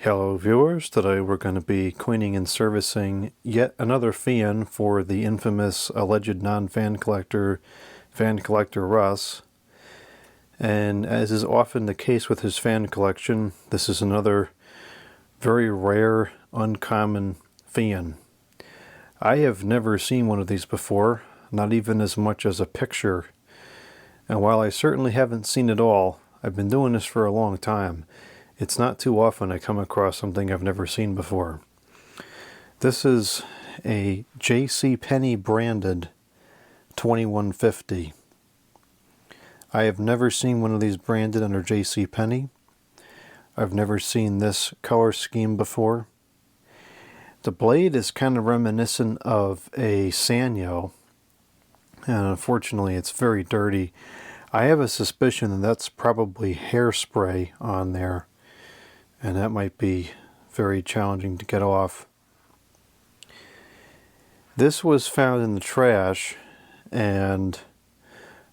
Hello viewers, today we're going to be cleaning and servicing yet another fan for the infamous alleged non-fan collector, fan collector Russ. And as is often the case with his fan collection, this is another very rare, uncommon fan. I have never seen one of these before, not even as much as a picture. And while I certainly haven't seen it all, I've been doing this for a long time. It's not too often I come across something I've never seen before. This is a JCPenney branded 2150. I have never seen one of these branded under JCPenney. I've never seen this color scheme before. The blade is kind of reminiscent of a Sanyo, and unfortunately it's very dirty. I have a suspicion that that's probably hairspray on there, and that might be very challenging to get off. This was found in the trash, and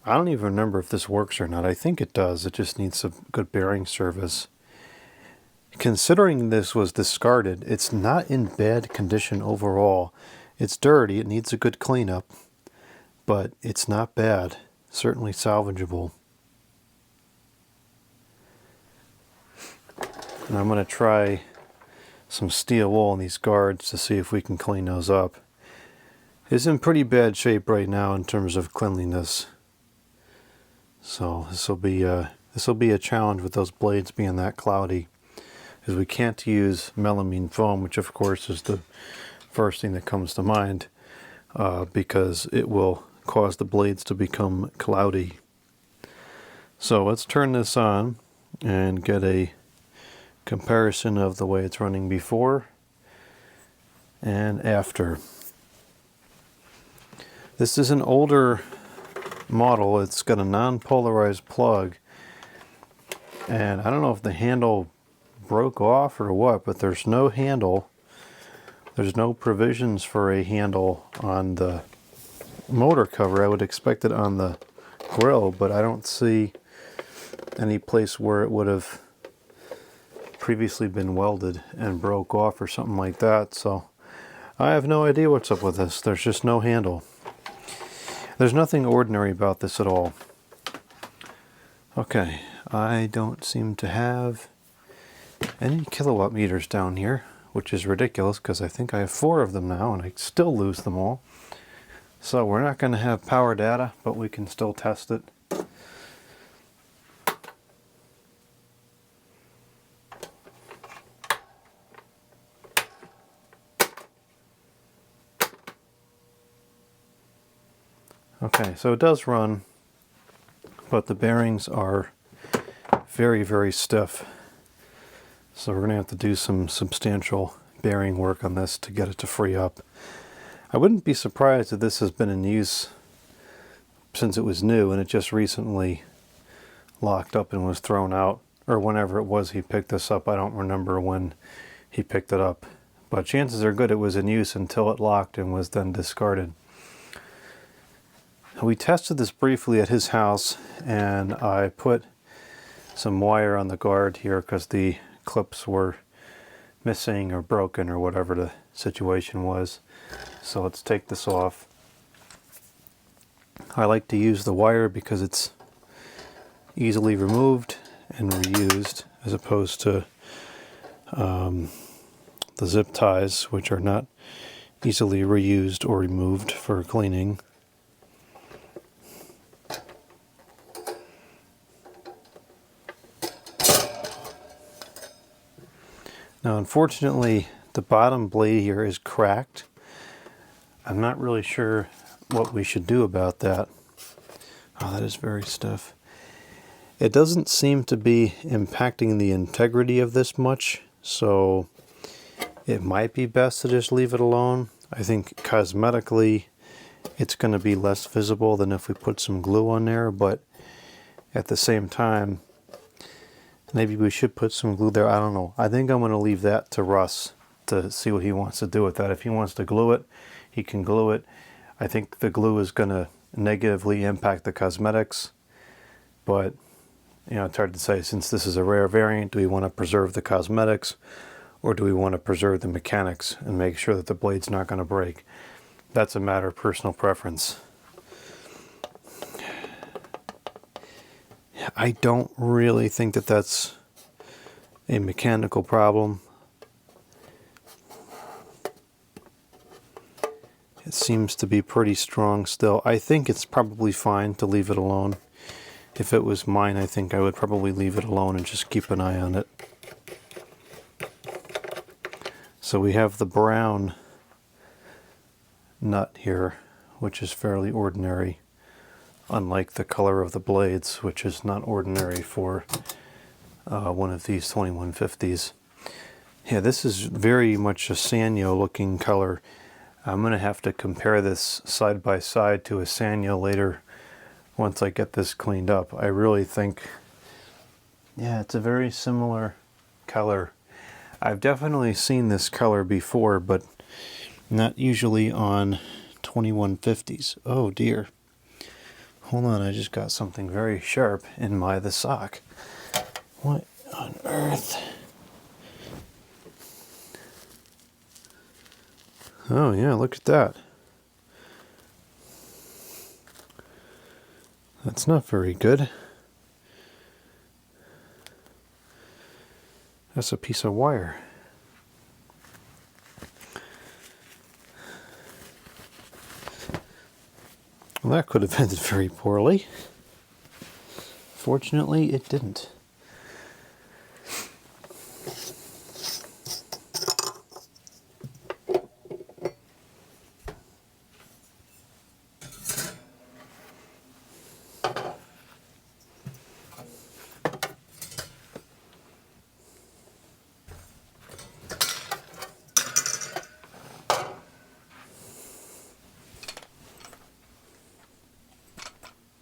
I don't even remember if this works or not. I think it does. It just needs some good bearing service. Considering this was discarded, it's not in bad condition overall. It's dirty, it needs a good cleanup, but it's not bad. Certainly salvageable. And I'm going to try some steel wool on these guards to see if we can clean those up. It's in pretty bad shape right now in terms of cleanliness. So this will be a challenge with those blades being that cloudy, because we can't use melamine foam, which of course is the first thing that comes to mind, because it will cause the blades to become cloudy. So let's turn this on and get a comparison of the way it's running before and after. This is an older model. It's got a non-polarized plug, and I don't know if the handle broke off or what, but there's no handle. There's no provisions for a handle on the motor cover. I would expect it on the grill, but I don't see any place where it would have previously been welded and broke off or something like that. So I have no idea what's up with this. There's just no handle. There's nothing ordinary about this at all. Okay, I don't seem to have any kilowatt meters down here, which is ridiculous because I think I have 4 of them now and I still lose them all. So we're not going to have power data, but we can still test it. Okay, so it does run, but the bearings are very, very stiff. So we're going to have to do some substantial bearing work on this to get it to free up. I wouldn't be surprised if this has been in use since it was new and it just recently locked up and was thrown out, or whenever it was he picked this up. I don't remember when he picked it up, but chances are good it was in use until it locked and was then discarded. We tested this briefly at his house, and I put some wire on the guard here because the clips were missing or broken or whatever the situation was. So let's take this off. I like to use the wire because it's easily removed and reused, as opposed to the zip ties, which are not easily reused or removed for cleaning. Now, unfortunately, the bottom blade here is cracked. I'm not really sure what we should do about that. Oh, that is very stiff. It doesn't seem to be impacting the integrity of this much, so it might be best to just leave it alone. I think cosmetically it's going to be less visible than if we put some glue on there, but at the same time, maybe we should put some glue there. I don't know. I think I'm going to leave that to Russ to see what he wants to do with that. If he wants to glue it, he can glue it. I think the glue is going to negatively impact the cosmetics, but you know, it's hard to say. Since this is a rare variant, do we want to preserve the cosmetics, or do we want to preserve the mechanics and make sure that the blade's not going to break? That's a matter of personal preference. I don't really think that that's a mechanical problem. It seems to be pretty strong still. I think it's probably fine to leave it alone. If it was mine, I think I would probably leave it alone and just keep an eye on it. So we have the brown nut here, which is fairly ordinary, unlike the color of the blades, which is not ordinary for one of these 2150s. Yeah, this is very much a Sanyo looking color. I'm going to have to compare this side by side to a Sanyo later once I get this cleaned up. I really think, yeah, it's a very similar color. I've definitely seen this color before, but not usually on 2150s. Oh dear. Hold on, I just got something very sharp in the sock. What on earth? Oh yeah, look at that. That's not very good. That's a piece of wire. Well, that could have ended very poorly. Fortunately, it didn't.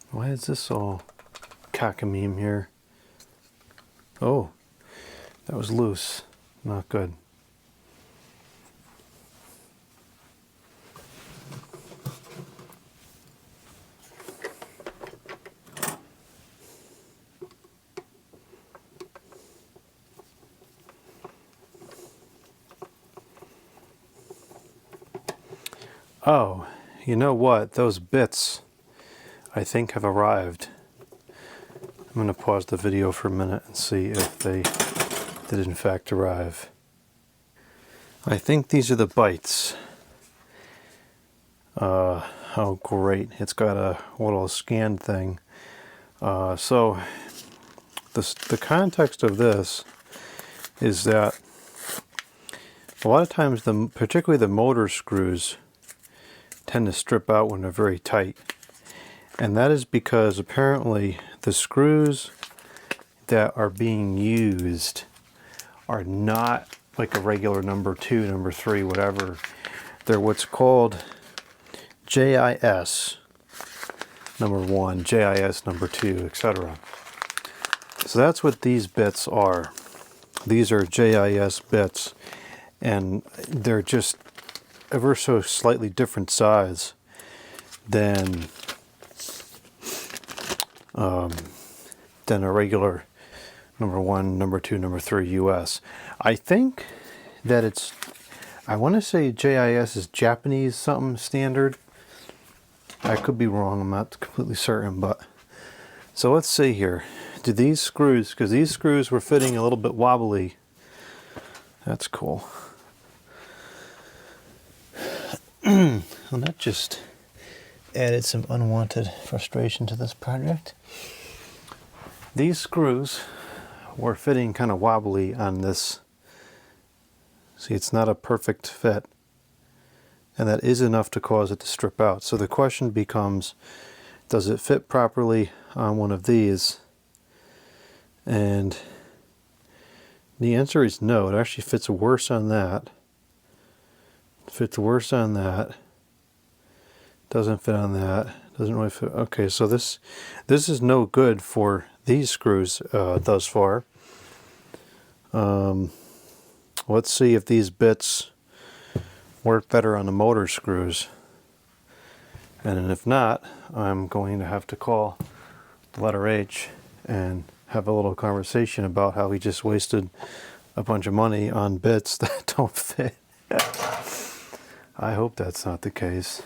Why is this all cockamamie here? Oh, that was loose. Not good. Oh, you know what? Those bits, I think, have arrived. I'm going to pause the video for a minute and see if they did in fact arrive. I think these are the bites. Oh great, it's got a little scan thing. So the context of this is that a lot of times, particularly the motor screws, tend to strip out when they're very tight. And that is because apparently the screws that are being used are not like a regular number 2, number 3, whatever. They're what's called JIS number 1, JIS number 2, etc. So that's what these bits are. These are JIS bits, and they're just ever so slightly different size than a regular number 1, number 2, number 3 US. I think that I want to say JIS is Japanese something standard. I could be wrong, I'm not completely certain, but so let's see here. Do these screws, because these screws were fitting a little bit wobbly. That's cool. Well, that just added some unwanted frustration to this project. These screws were fitting kind of wobbly on this. See, it's not a perfect fit, and that is enough to cause it to strip out. So the question becomes, does it fit properly on one of these? And the answer is no. It actually fits worse on that. Fits worse on that. Doesn't fit on that. Doesn't really fit. Okay, so this is no good for these screws thus far. Let's see if these bits work better on the motor screws. And if not, I'm going to have to call the letter H and have a little conversation about how we just wasted a bunch of money on bits that don't fit. I hope that's not the case.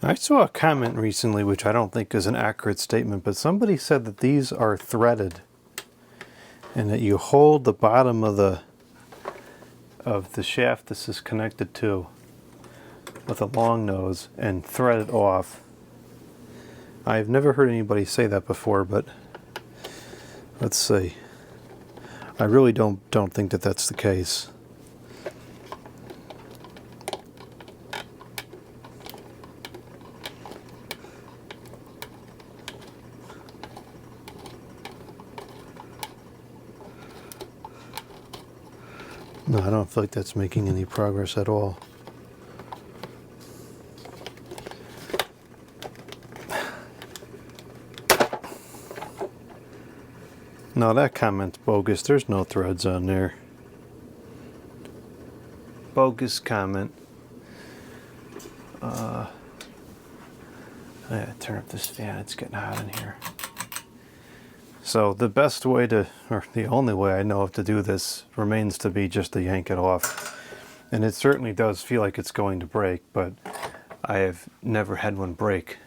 I saw a comment recently, which I don't think is an accurate statement, but somebody said that these are threaded and that you hold the bottom of the shaft this is connected to with a long nose and thread it off. I've never heard anybody say that before, but let's see. I really don't think that that's the case. No, I don't feel like that's making any progress at all. No, that comment's bogus. There's no threads on there. Bogus comment. I gotta turn up this fan. It's getting hot in here. So the best way to, or the only way I know of to do this remains to be just to yank it off. And it certainly does feel like it's going to break, but I have never had one break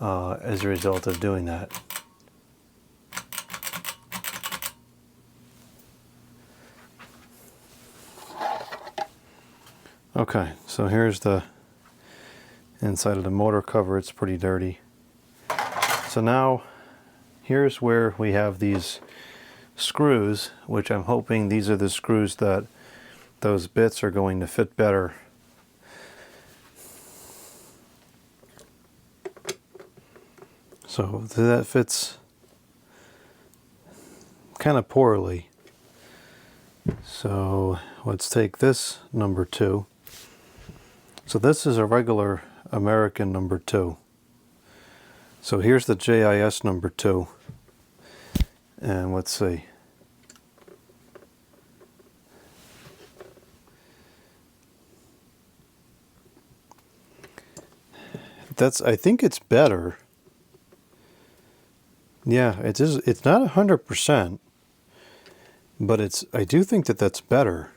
as a result of doing that. Okay, so here's the inside of the motor cover. It's pretty dirty. So now here's where we have these screws, which I'm hoping these are the screws that those bits are going to fit better. So that fits kind of poorly. So let's take this number 2. So this is a regular American number 2. So here's the JIS number 2. And let's see. I think it's better. Yeah, it is. It's not 100%, but I do think that that's better.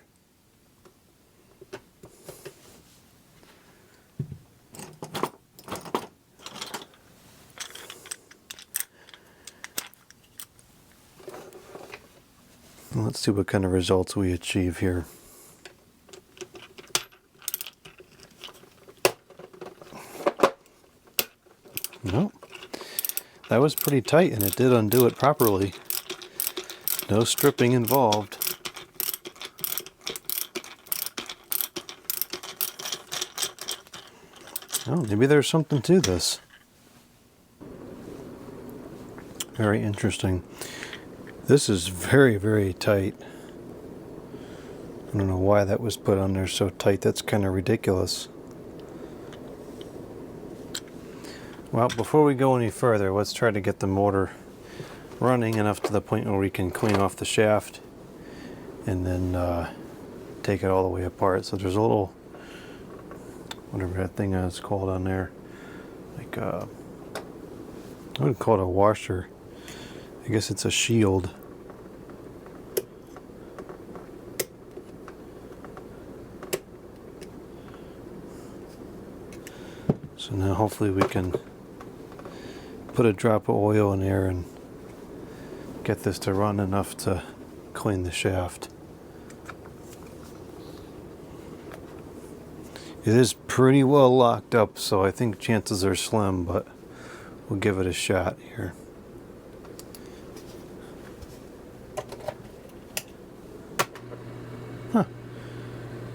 Let's see what kind of results we achieve here. No, that was pretty tight and it did undo it properly. No stripping involved. Oh, maybe there's something to this. Very interesting. This is very, very tight. I don't know why that was put on there so tight. That's kind of ridiculous. Well, before we go any further, let's try to get the motor running enough to the point where we can clean off the shaft and then take it all the way apart. So there's a little, whatever that thing is called on there, like I would call it a washer. I guess it's a shield. So now hopefully we can put a drop of oil in there and get this to run enough to clean the shaft. It is pretty well locked up, so I think chances are slim, but we'll give it a shot here. Huh.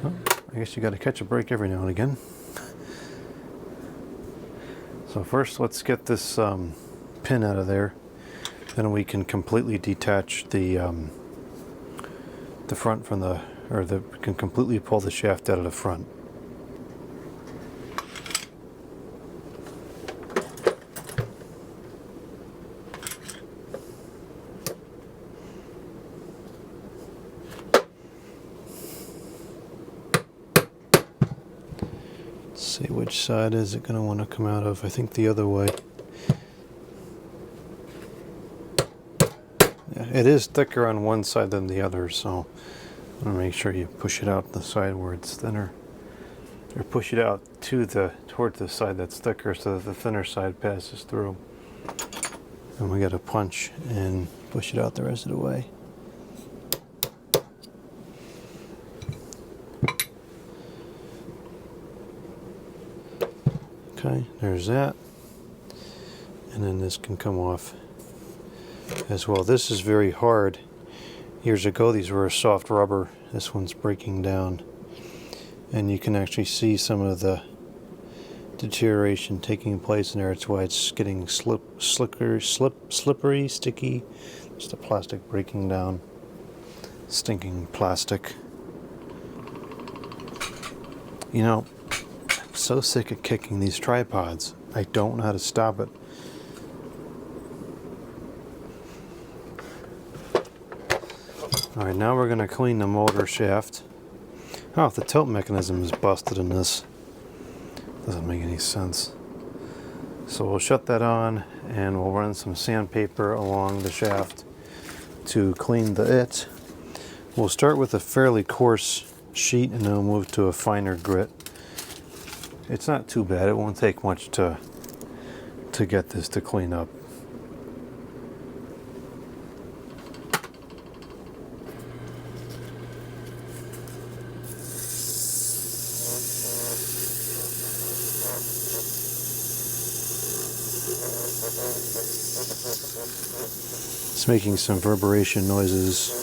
Well, I guess you got to catch a break every now and again. So first let's get this pin out of there. Then we can completely detach the front from we can completely pull the shaft out of the front. Which side is it going to want to come out of? I think the other way. Yeah, it is thicker on one side than the other, so I'm going to make sure you push it out the side where it's thinner. Or push it out toward the side that's thicker so that the thinner side passes through. And we got to punch and push it out the rest of the way. Okay, there's that. And then this can come off as well. This is very hard. Years ago these were a soft rubber. This one's breaking down. And you can actually see some of the deterioration taking place in there. It's why it's getting slippery, sticky. It's the plastic breaking down. Stinking plastic. You know, I'm so sick of kicking these tripods. I don't know how to stop it. Alright, now we're going to clean the motor shaft. Oh, the tilt mechanism is busted in this. Doesn't make any sense. So we'll shut that on and we'll run some sandpaper along the shaft to clean it. We'll start with a fairly coarse sheet and then we'll move to a finer grit. It's not too bad. It won't take much to get this to clean up. It's making some reverberation noises.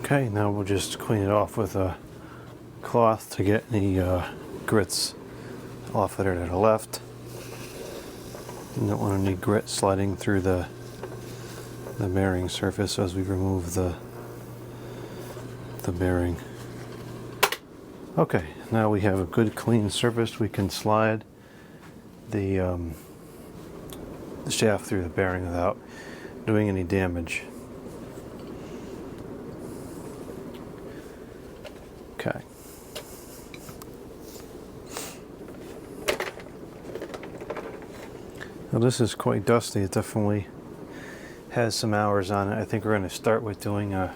Okay, now we'll just clean it off with a cloth to get any grits off of there to the left. You don't want any grit sliding through the bearing surface as we remove the bearing. Okay, now we have a good clean surface. We can slide the shaft through the bearing without doing any damage. Okay. Now this is quite dusty. It definitely has some hours on it. I think we're going to start with doing a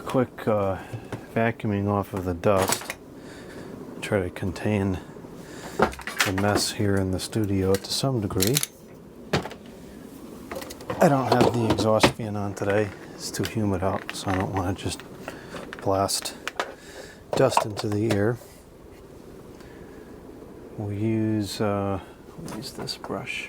quick vacuuming off of the dust. Try to contain the mess here in the studio to some degree. I don't have the exhaust fan on today. It's too humid out, so I don't want to just blast dust into the air. We'll use this brush.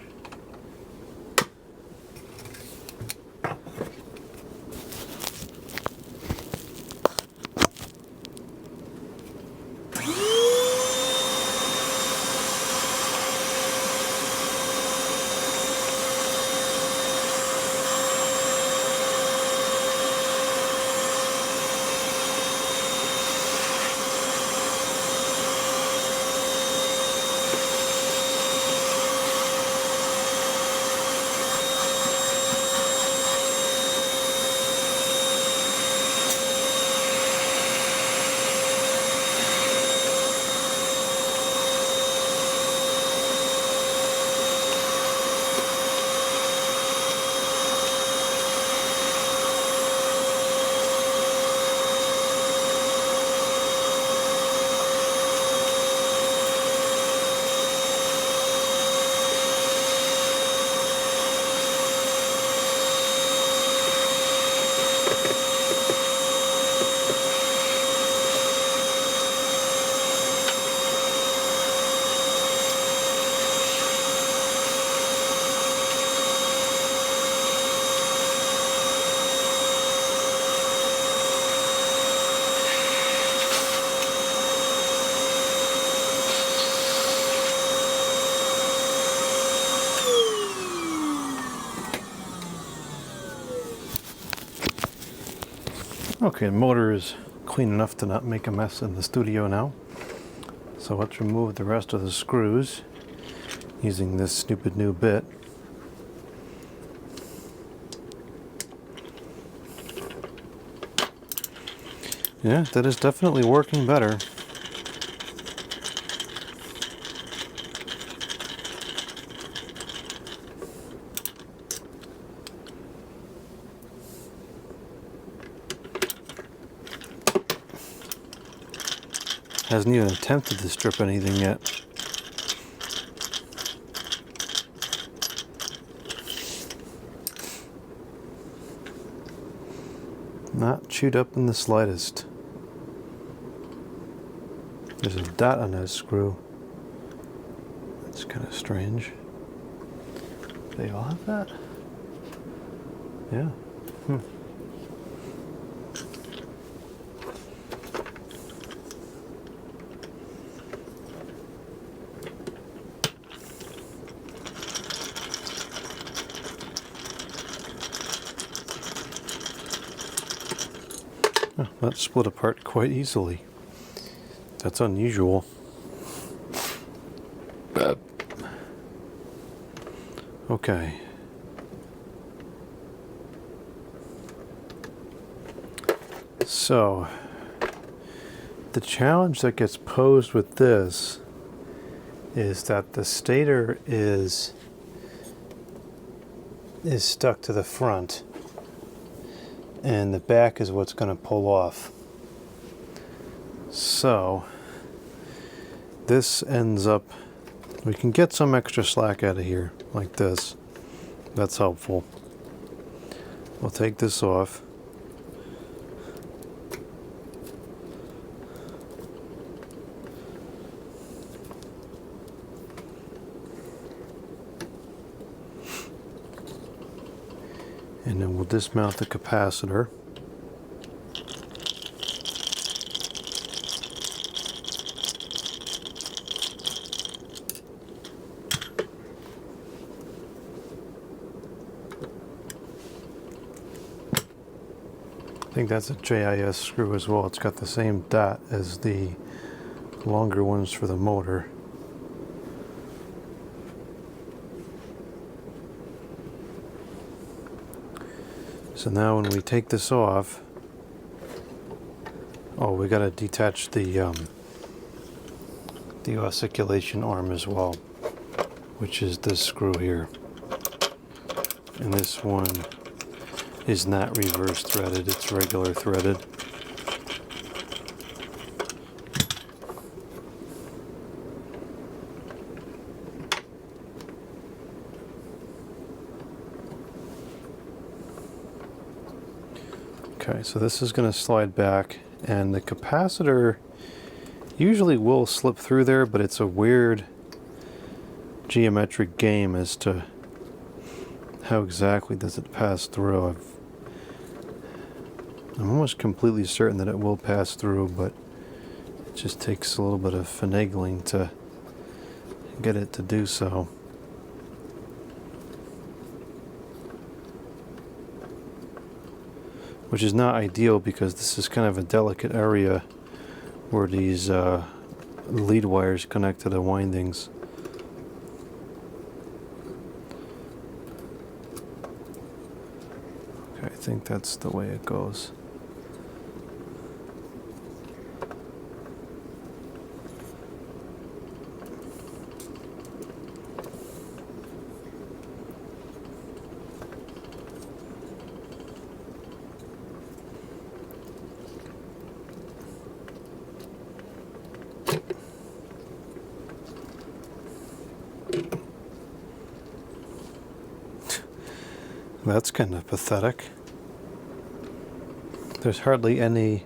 Okay, the motor is clean enough to not make a mess in the studio now. So let's remove the rest of the screws using this stupid new bit. Yeah, that is definitely working better. Hasn't even attempted to strip anything yet. Not chewed up in the slightest. There's a dot on that screw. That's kind of strange. They all have that? Yeah. Oh, that split apart quite easily. That's unusual. Okay. So, the challenge that gets posed with this is that the stator is stuck to the front, and the back is what's going to pull off. So, this ends up, we can get some extra slack out of here, like this. That's helpful. We'll take this off. And then we'll dismount the capacitor. I think that's a JIS screw as well. It's got the same dot as the longer ones for the motor. So now when we take this off, oh, we got to detach the oscillation arm as well, which is this screw here. And this one is not reverse threaded, it's regular threaded. Okay, so this is going to slide back, and the capacitor usually will slip through there, but it's a weird geometric game as to how exactly does it pass through. I'm almost completely certain that it will pass through, but it just takes a little bit of finagling to get it to do so. Which is not ideal because this is kind of a delicate area where these lead wires connect to the windings. Okay, I think that's the way it goes. That's kind of pathetic. There's hardly any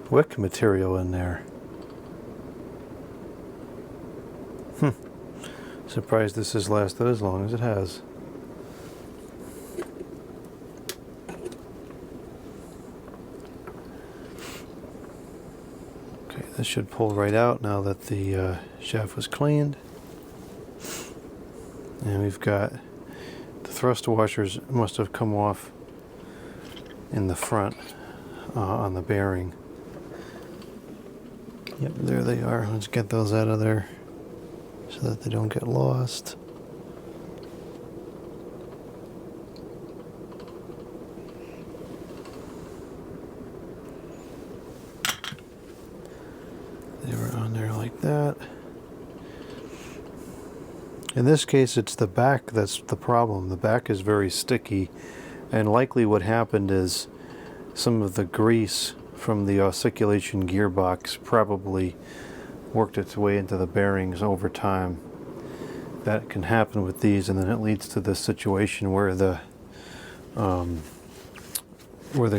wick material in there. Surprised this has lasted as long as it has. Okay, this should pull right out now that the shaft was cleaned. And we've got the thrust washers must have come off in the front on the bearing. Yep, there they are. Let's get those out of there so that they don't get lost. They were on there like that. In this case, it's the back that's the problem. The back is very sticky, and likely what happened is some of the grease from the oscillation gearbox probably worked its way into the bearings over time. That can happen with these, and then it leads to this situation where the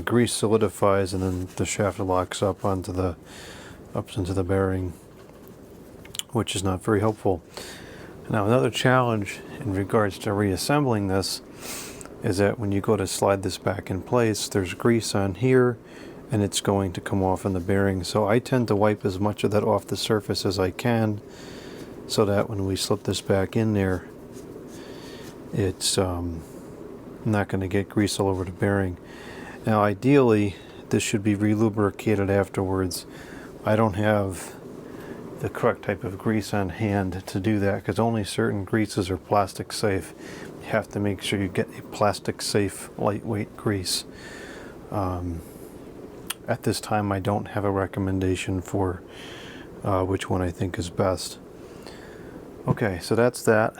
grease solidifies and then the shaft locks up into the bearing, which is not very helpful. Now, another challenge in regards to reassembling this is that when you go to slide this back in place, there's grease on here and it's going to come off in the bearing. So I tend to wipe as much of that off the surface as I can so that when we slip this back in there, it's not going to get grease all over the bearing. Now, ideally, this should be relubricated afterwards. I don't have the correct type of grease on hand to do that because only certain greases are plastic safe. You have to make sure you get a plastic safe lightweight grease. At this time, I don't have a recommendation for which one I think is best. Okay, so that's that.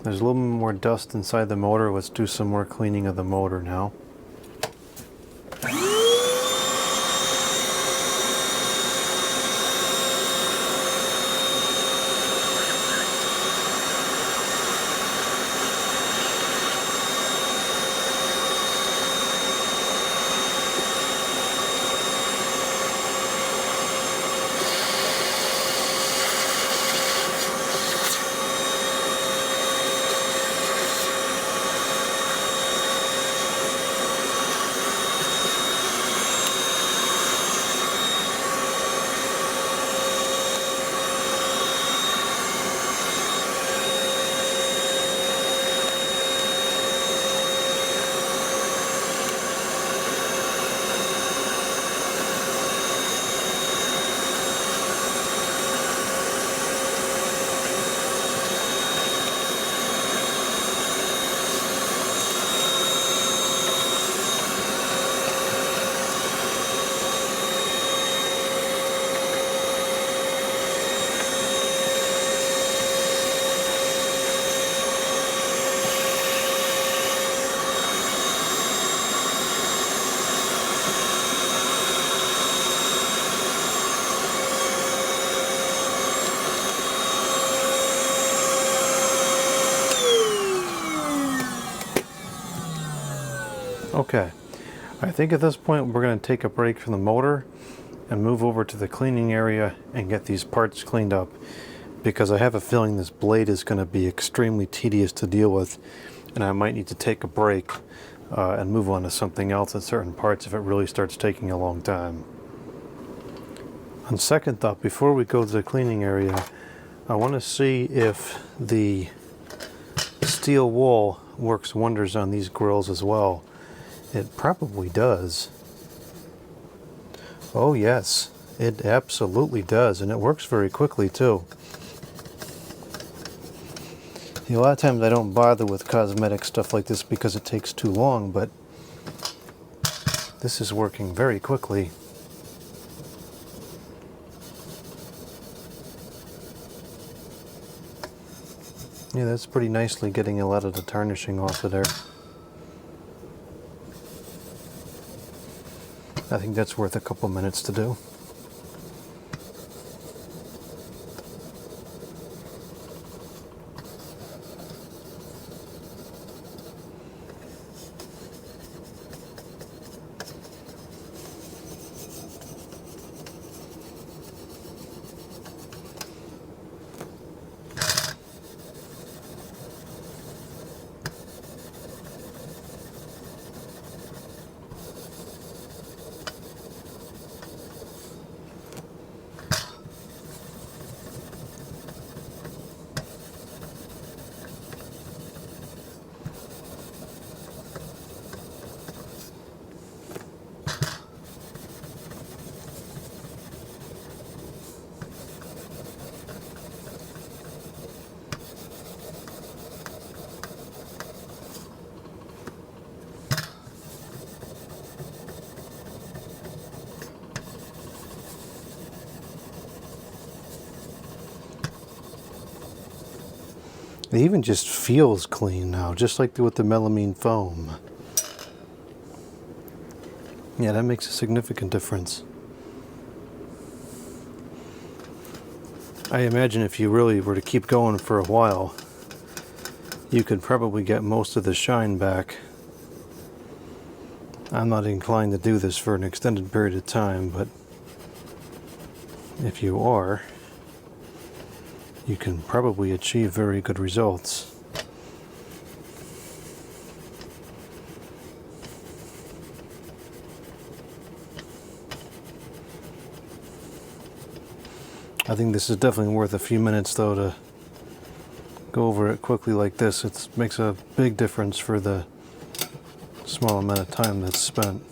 There's a little bit more dust inside the motor. Let's do some more cleaning of the motor now. Okay, I think at this point we're going to take a break from the motor and move over to the cleaning area and get these parts cleaned up, because I have a feeling this blade is going to be extremely tedious to deal with, and I might need to take a break and move on to something else at certain parts if it really starts taking a long time. On second thought, before we go to the cleaning area, I want to see if the steel wool works wonders on these grills as well. It probably does. Oh yes, it absolutely does, and it works very quickly too. A lot of times I don't bother with cosmetic stuff like this because it takes too long, but this is working very quickly. Yeah, that's pretty nicely getting a lot of the tarnishing off of there. I think that's worth a couple minutes to do. It even just feels clean now, just like with the melamine foam. Yeah, that makes a significant difference. I imagine if you really were to keep going for a while, you could probably get most of the shine back. I'm not inclined to do this for an extended period of time, but if you are, you can probably achieve very good results. I think this is definitely worth a few minutes though to go over it quickly like this. It makes a big difference for the small amount of time that's spent.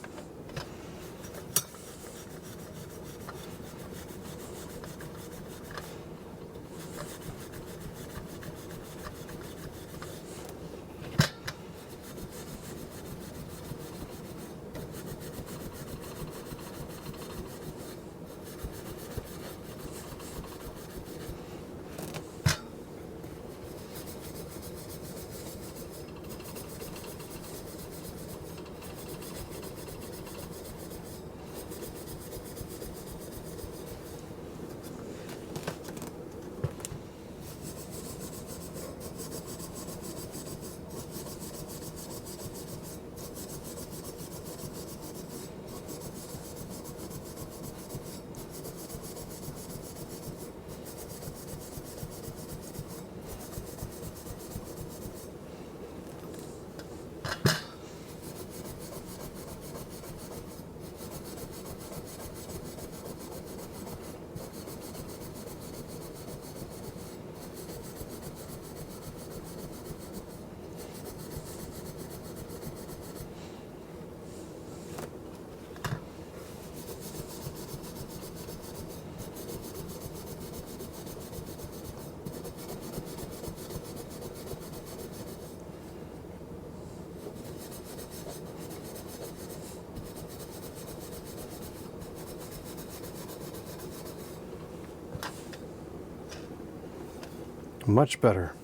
Much better.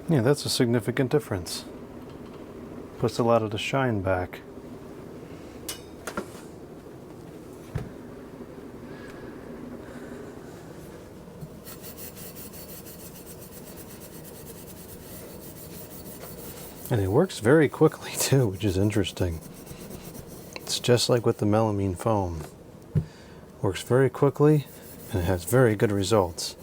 Yeah, that's a significant difference. Puts a lot of the shine back. And it works very quickly too, which is interesting. It's just like with the melamine foam. Works very quickly and it has very good results.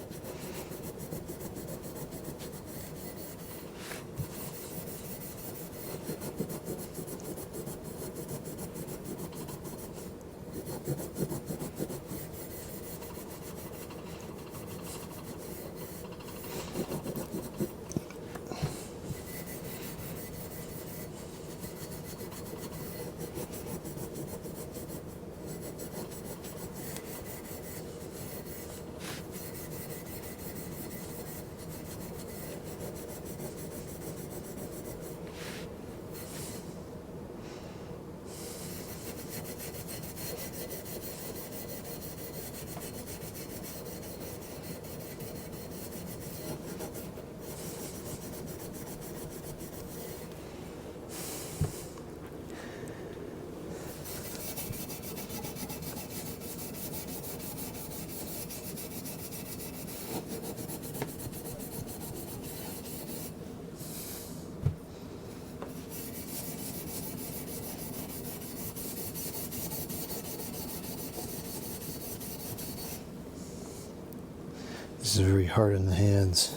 This is very hard in the hands.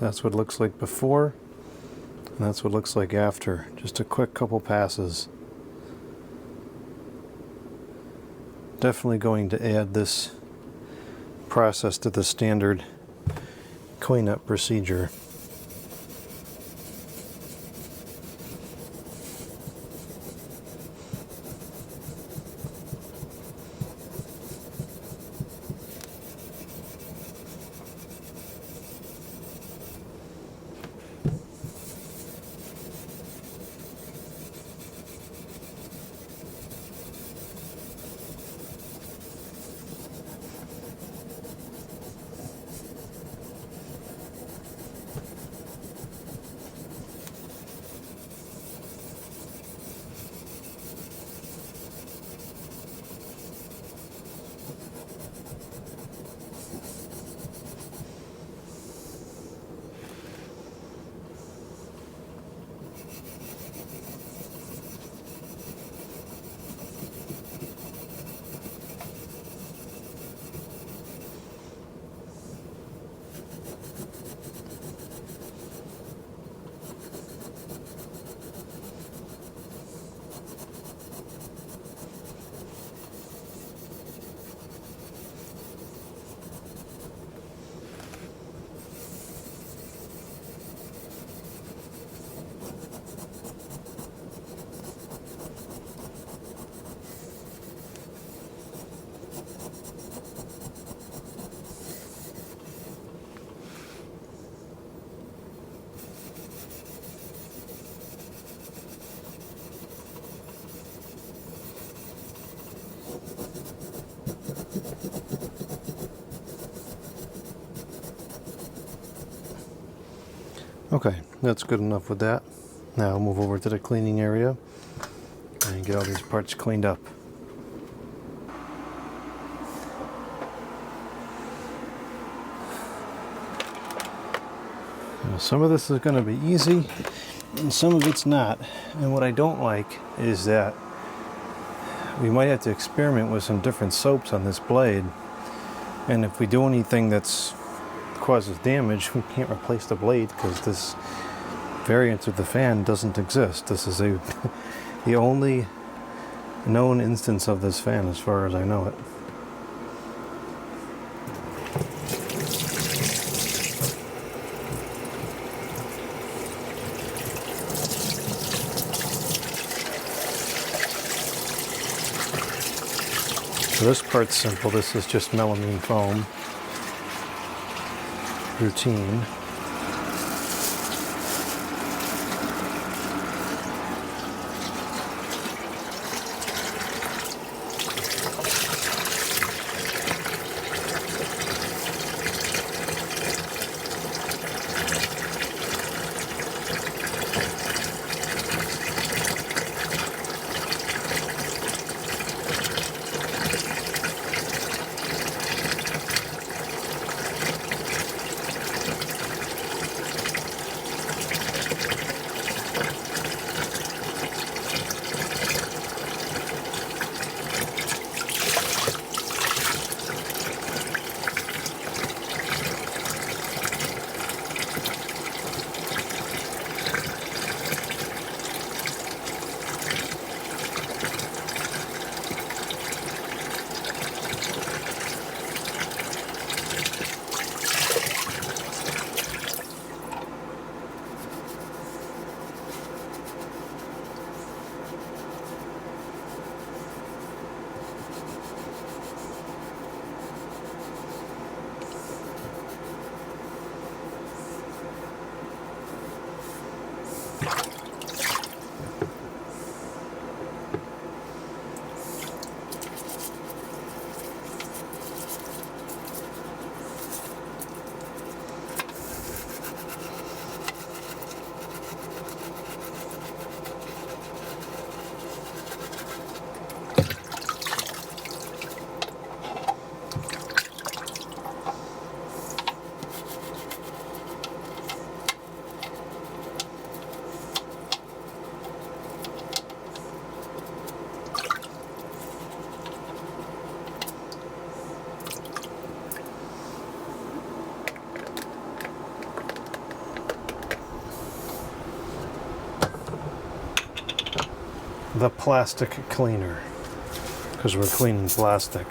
That's what it looks like before, and that's what it looks like after. Just a quick couple passes. Definitely going to add this process to the standard cleanup procedure. Okay, that's good enough with that. Now I'll move over to the cleaning area and get all these parts cleaned up. Now, some of this is going to be easy and some of it's not. And what I don't like is that we might have to experiment with some different soaps on this blade. And if we do anything that's causes damage, we can't replace the blade because this variant of the fan doesn't exist. This is the only known instance of this fan as far as I know it. So this part's simple. This is just melamine foam. Routine. the plastic cleaner, because we're cleaning plastic.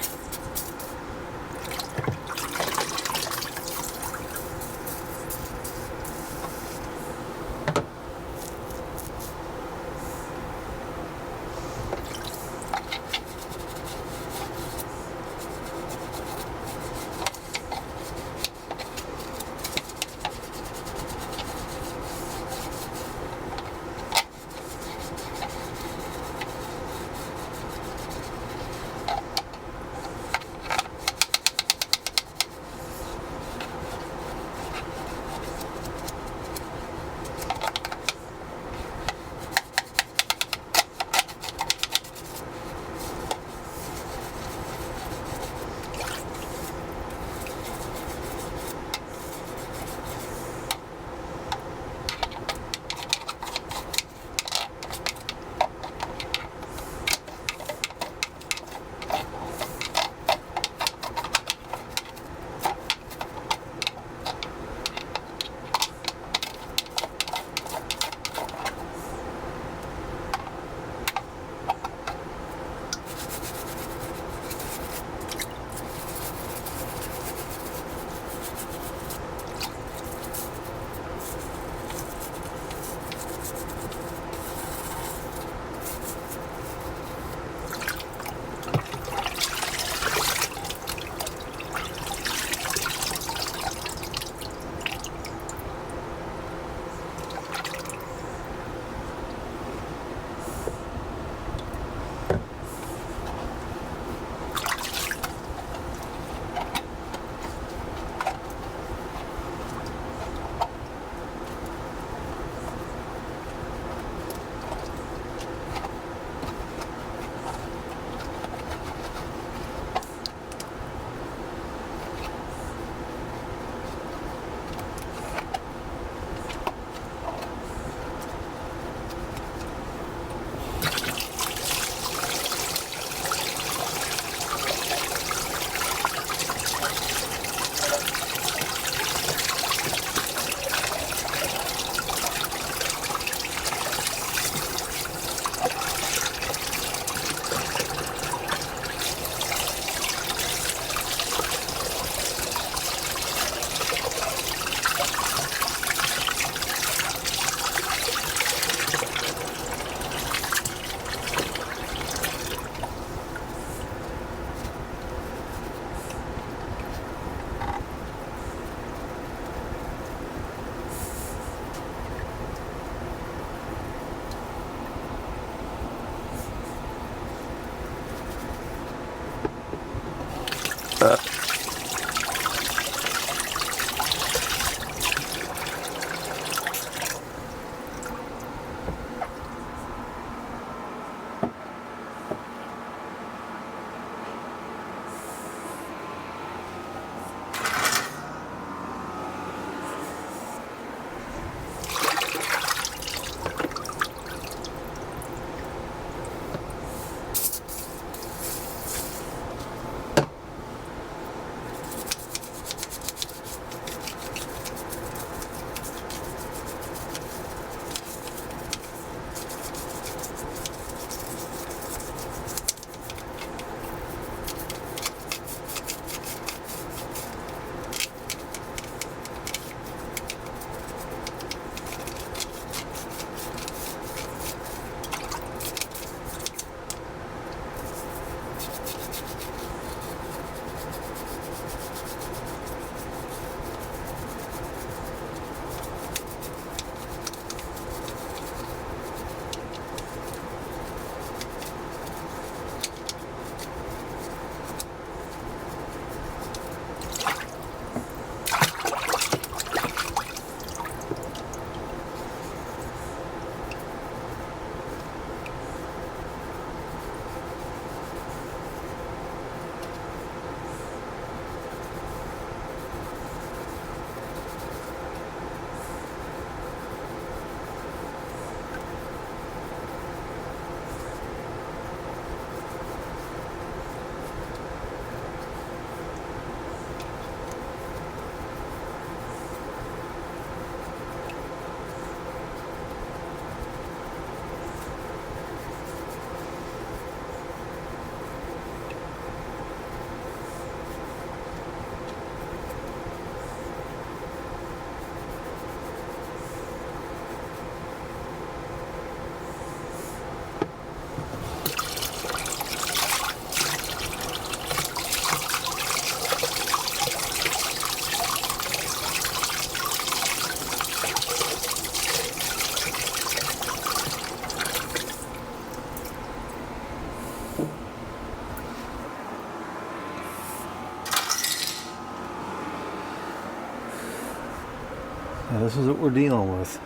Now this is what we're dealing with.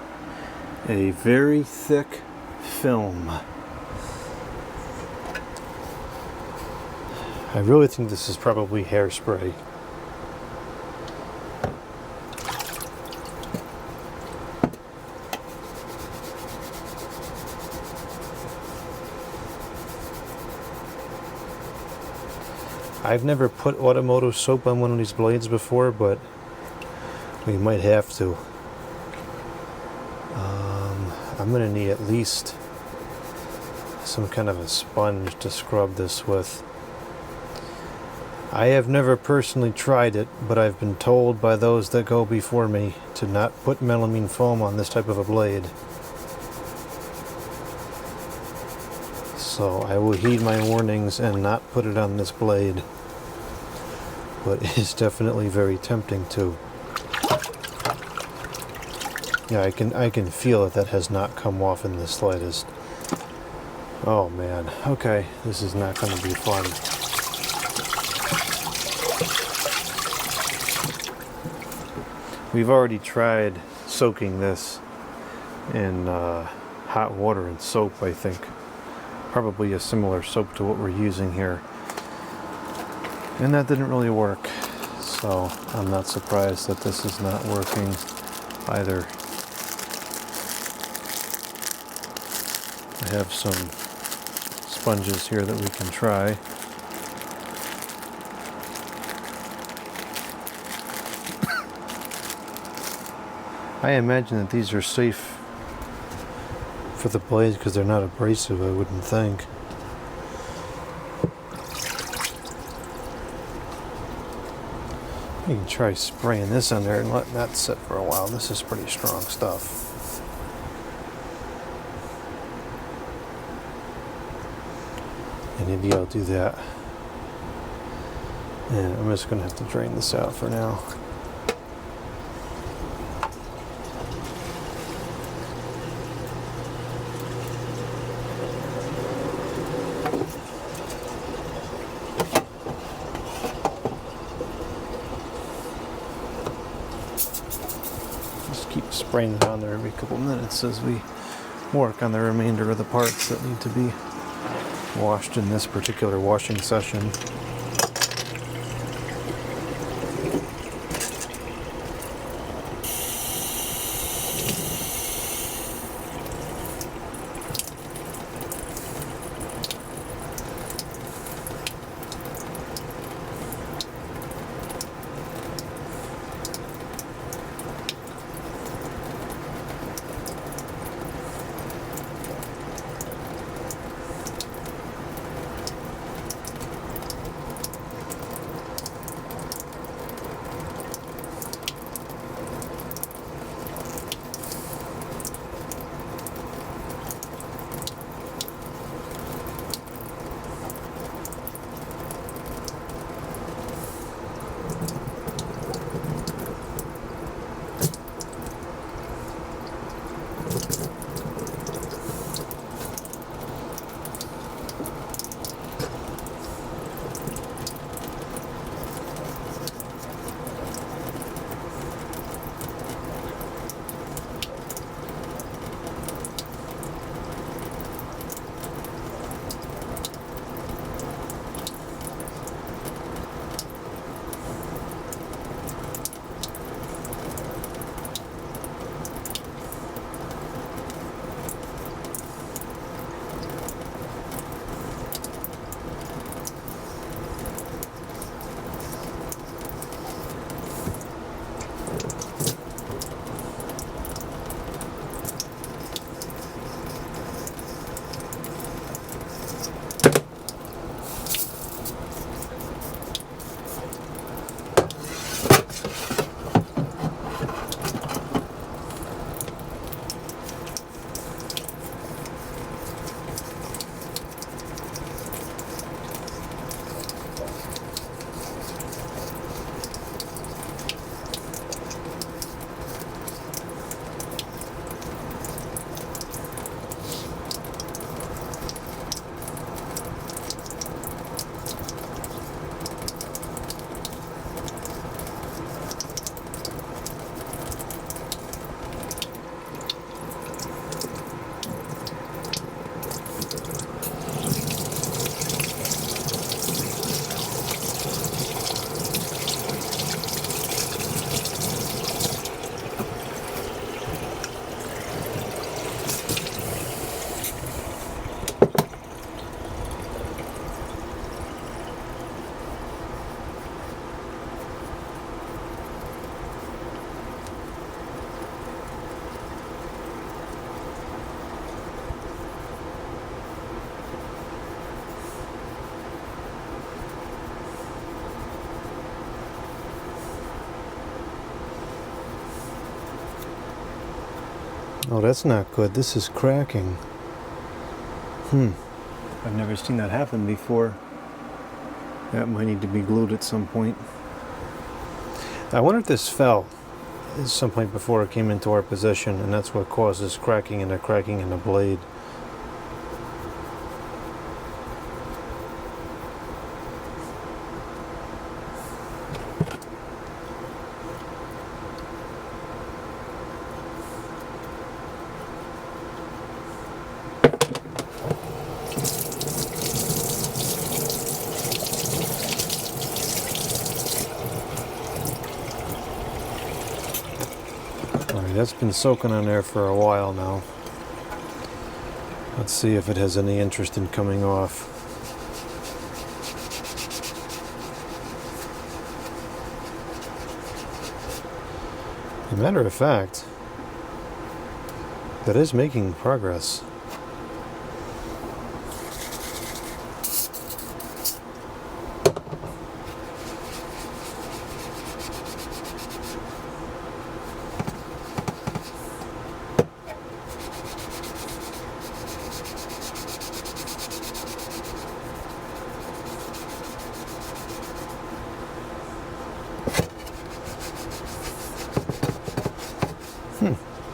A very thick film. I really think this is probably hairspray. I've never put automotive soap on one of these blades before, but we might have to. I'm going to need at least some kind of a sponge to scrub this with. I have never personally tried it, but I've been told by those that go before me to not put melamine foam on this type of a blade. So I will heed my warnings and not put it on this blade. But it is definitely very tempting to. Yeah, I can feel that has not come off in the slightest. Oh man, okay, this is not going to be fun. We've already tried soaking this in hot water and soap, I think. Probably a similar soap to what we're using here. And that didn't really work. So I'm not surprised that this is not working either. I have some sponges here that we can try. I imagine that these are safe for the blades because they're not abrasive, I wouldn't think. You can try spraying this on there and letting that sit for a while. This is pretty strong stuff. And maybe I'll do that. And I'm just going to have to drain this out for now. Keep spraying it on there every couple minutes as we work on the remainder of the parts that need to be washed in this particular washing session. Oh, that's not good. This is cracking. I've never seen that happen before. That might need to be glued at some point. I wonder if this fell at some point before it came into our possession, and that's what causes cracking in the blade. That's been soaking on there for a while now. Let's see if it has any interest in coming off. As a matter of fact, that is making progress.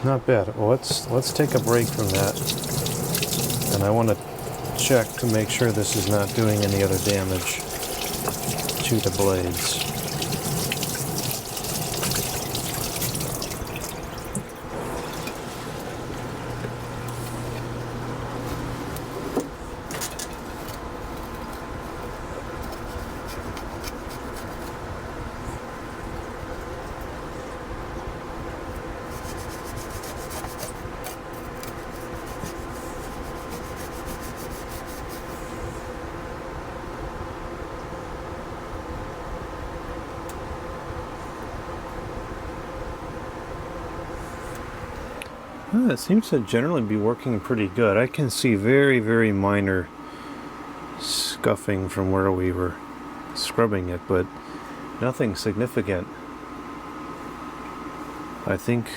Not bad. Well, let's take a break from that, and I want to check to make sure this is not doing any other damage to the blades. It seems to generally be working pretty good. I can see very, very minor scuffing from where we were scrubbing it, but nothing significant. I think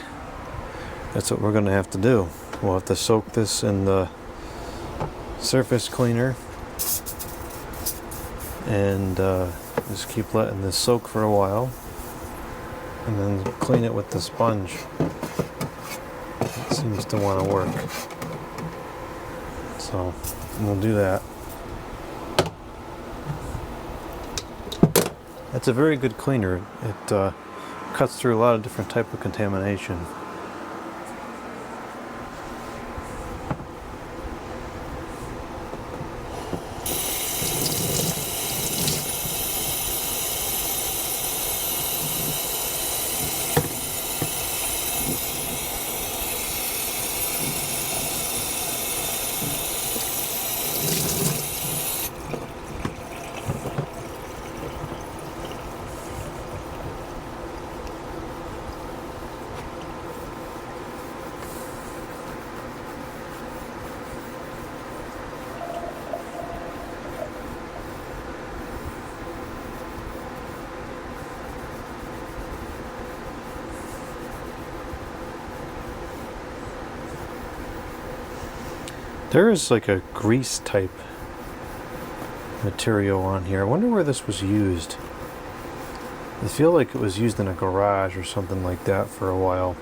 that's what we're going to have to do. We'll have to soak this in the surface cleaner and just keep letting this soak for a while, and then clean it with the sponge. Seems to want to work, so we'll do that. It's a very good cleaner. It cuts through a lot of different type of contamination. There is like a grease type material on here. I wonder where this was used. I feel like it was used in a garage or something like that for a while.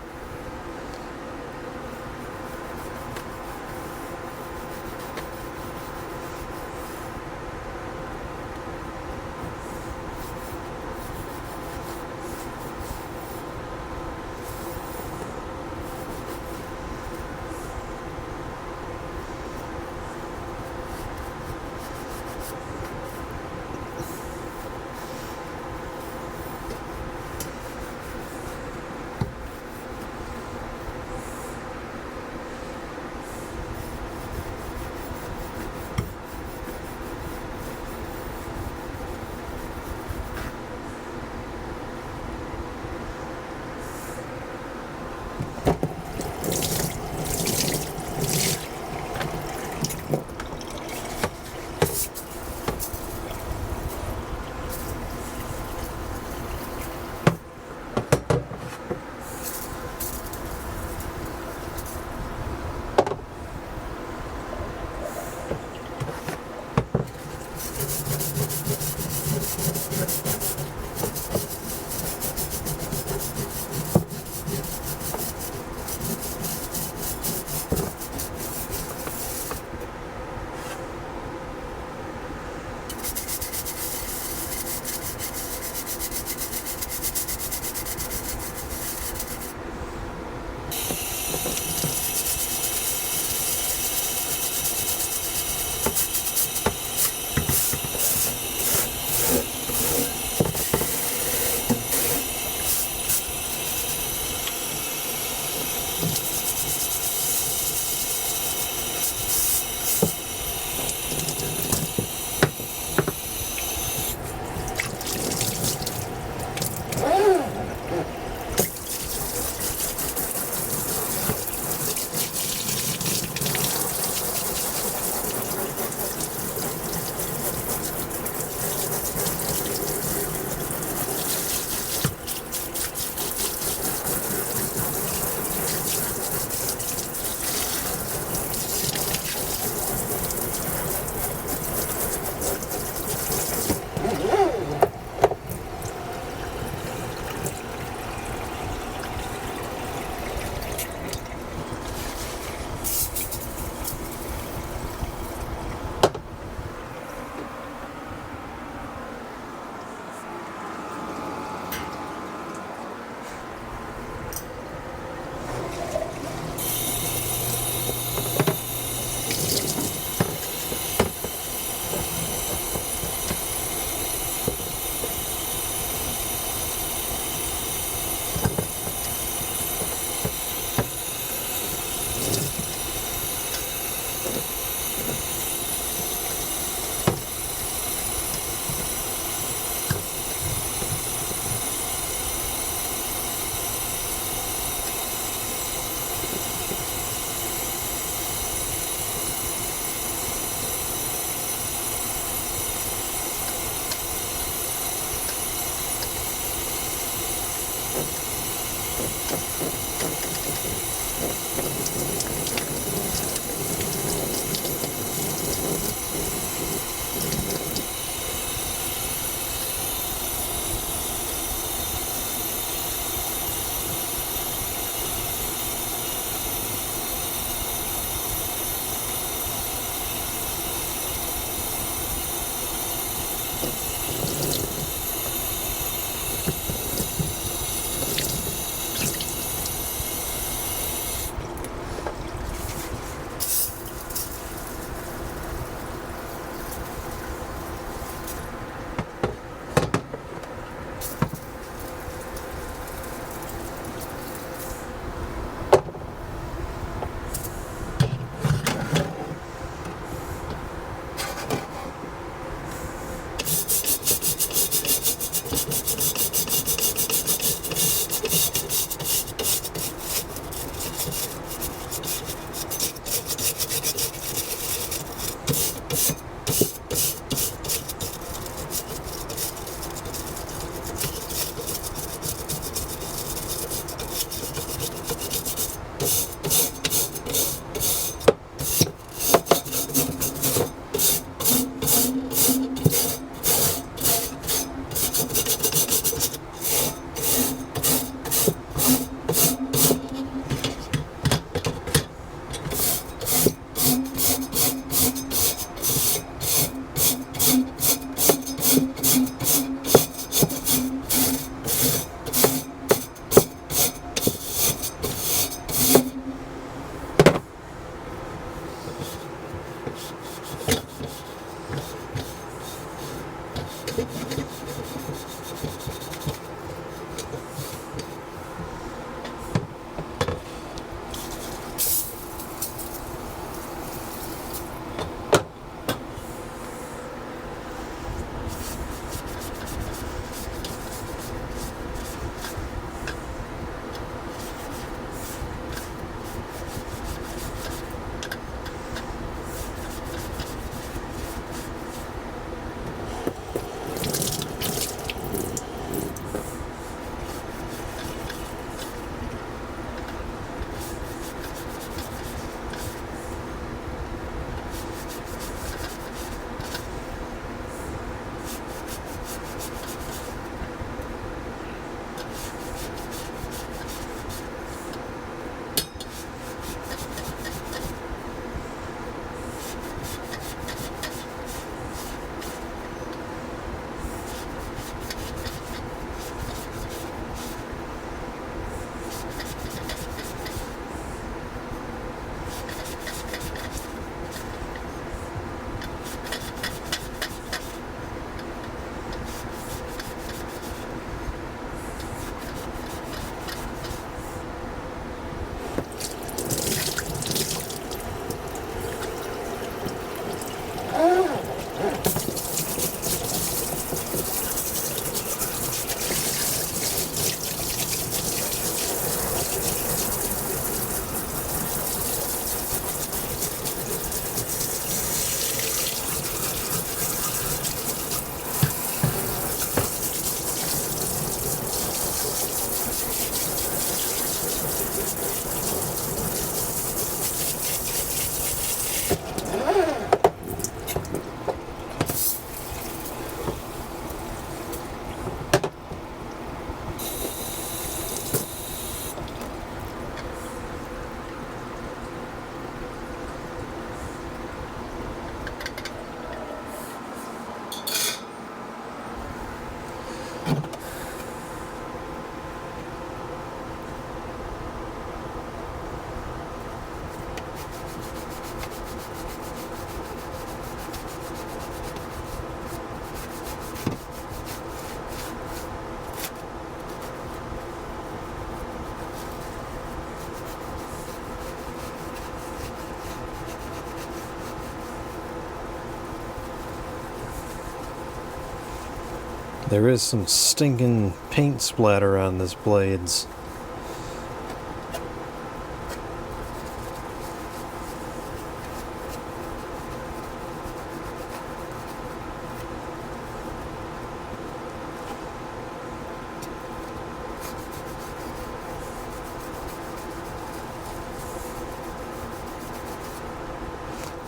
There is some stinking paint splatter on this blades.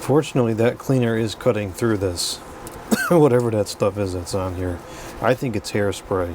Fortunately, that cleaner is cutting through this. Whatever that stuff is that's on here. I think it's hairspray.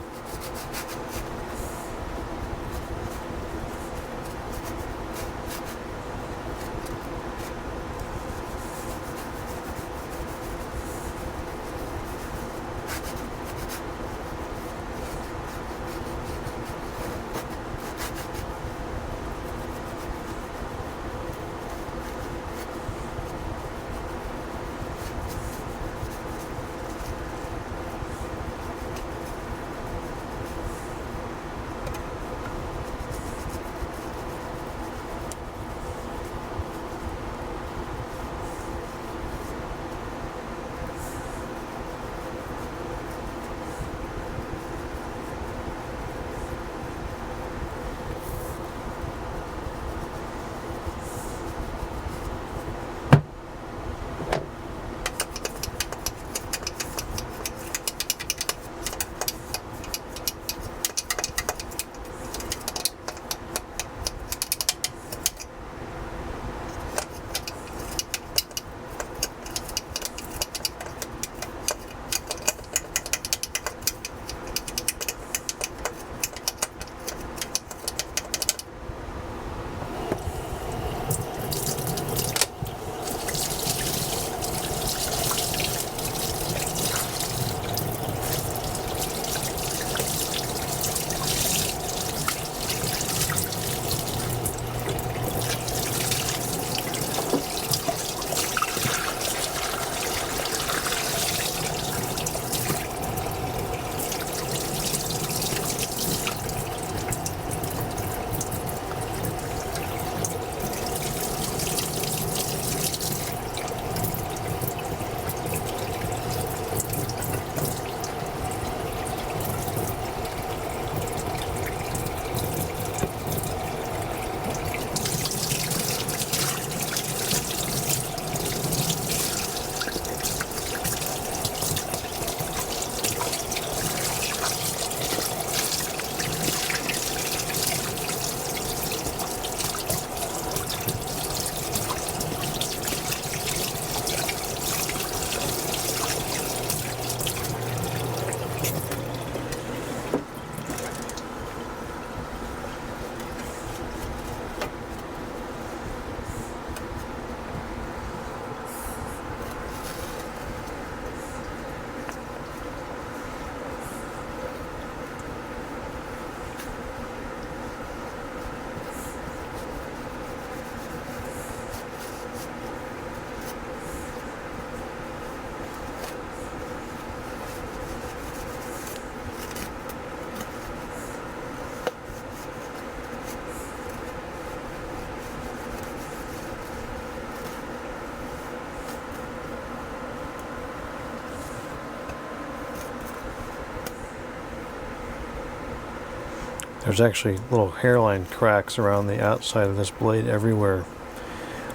There's actually little hairline cracks around the outside of this blade everywhere.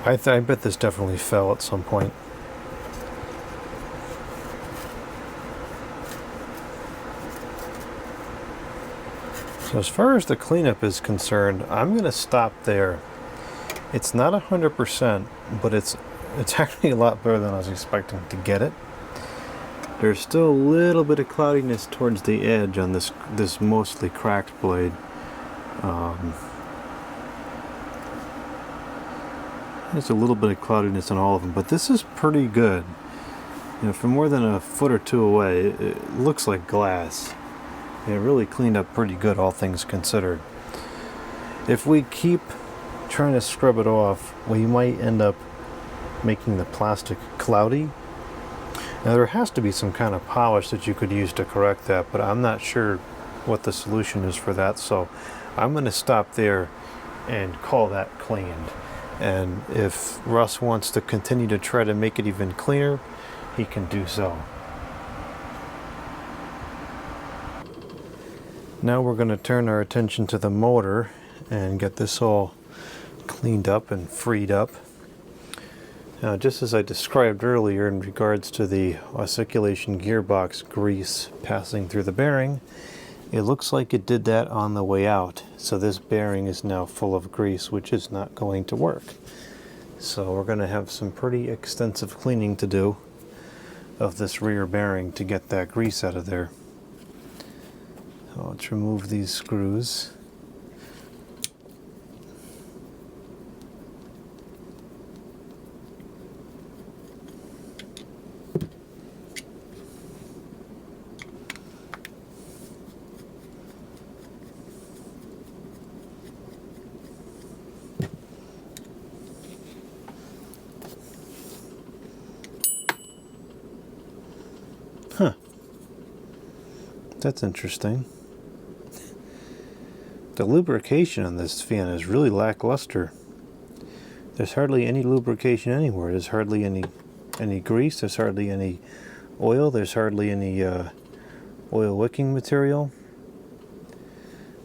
I bet this definitely fell at some point. So as far as the cleanup is concerned, I'm going to stop there. It's not 100%, but it's actually a lot better than I was expecting to get it. There's still a little bit of cloudiness towards the edge on this mostly cracked blade. There's a little bit of cloudiness on all of them, but this is pretty good. You know, from more than a foot or two away, it looks like glass. It really cleaned up pretty good, all things considered. If we keep trying to scrub it off, we might end up making the plastic cloudy. Now there has to be some kind of polish that you could use to correct that, but I'm not sure what the solution is for that, so I'm going to stop there and call that cleaned. And if Russ wants to continue to try to make it even cleaner, he can do so. Now we're going to turn our attention to the motor and get this all cleaned up and freed up. Now, just as I described earlier in regards to the oscillation gearbox grease passing through the bearing, it looks like it did that on the way out. So this bearing is now full of grease, which is not going to work. So we're going to have some pretty extensive cleaning to do of this rear bearing to get that grease out of there. So let's remove these screws. Huh. That's interesting. The lubrication on this fan is really lackluster. There's hardly any lubrication anywhere. There's hardly any grease. There's hardly any oil. There's hardly any oil wicking material.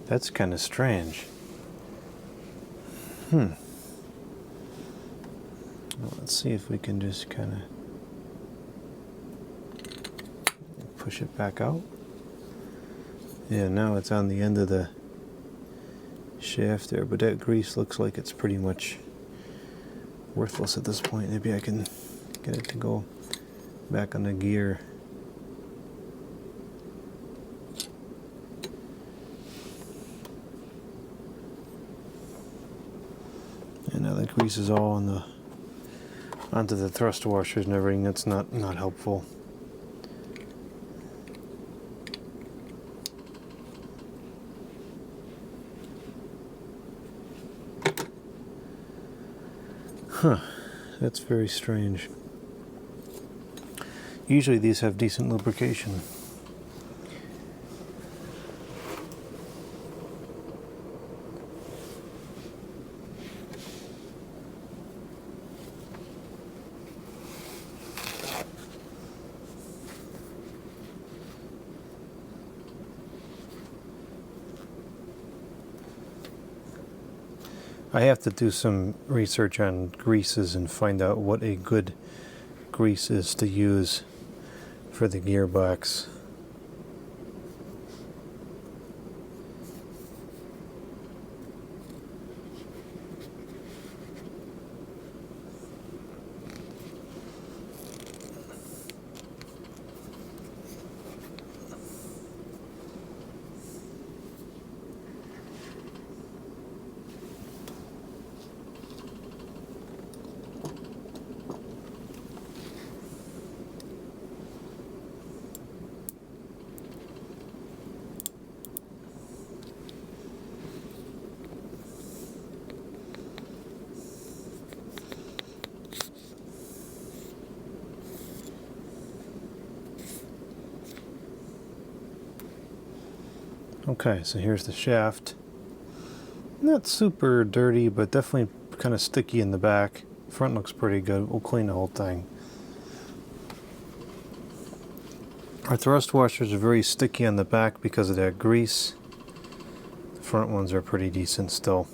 That's kind of strange. Well, let's see if we can just kind of push it back out. Yeah, now it's on the end of the shaft there, but that grease looks like it's pretty much worthless at this point. Maybe I can get it to go back on the gear. And now the grease is all on onto the thrust washers and everything. That's not helpful. Huh, that's very strange. Usually these have decent lubrication. I have to do some research on greases and find out what a good grease is to use for the gearbox. Okay, so here's the shaft. Not super dirty, but definitely kind of sticky in the back. Front looks pretty good. We'll clean the whole thing. Our thrust washers are very sticky on the back because of that grease. The front ones are pretty decent still.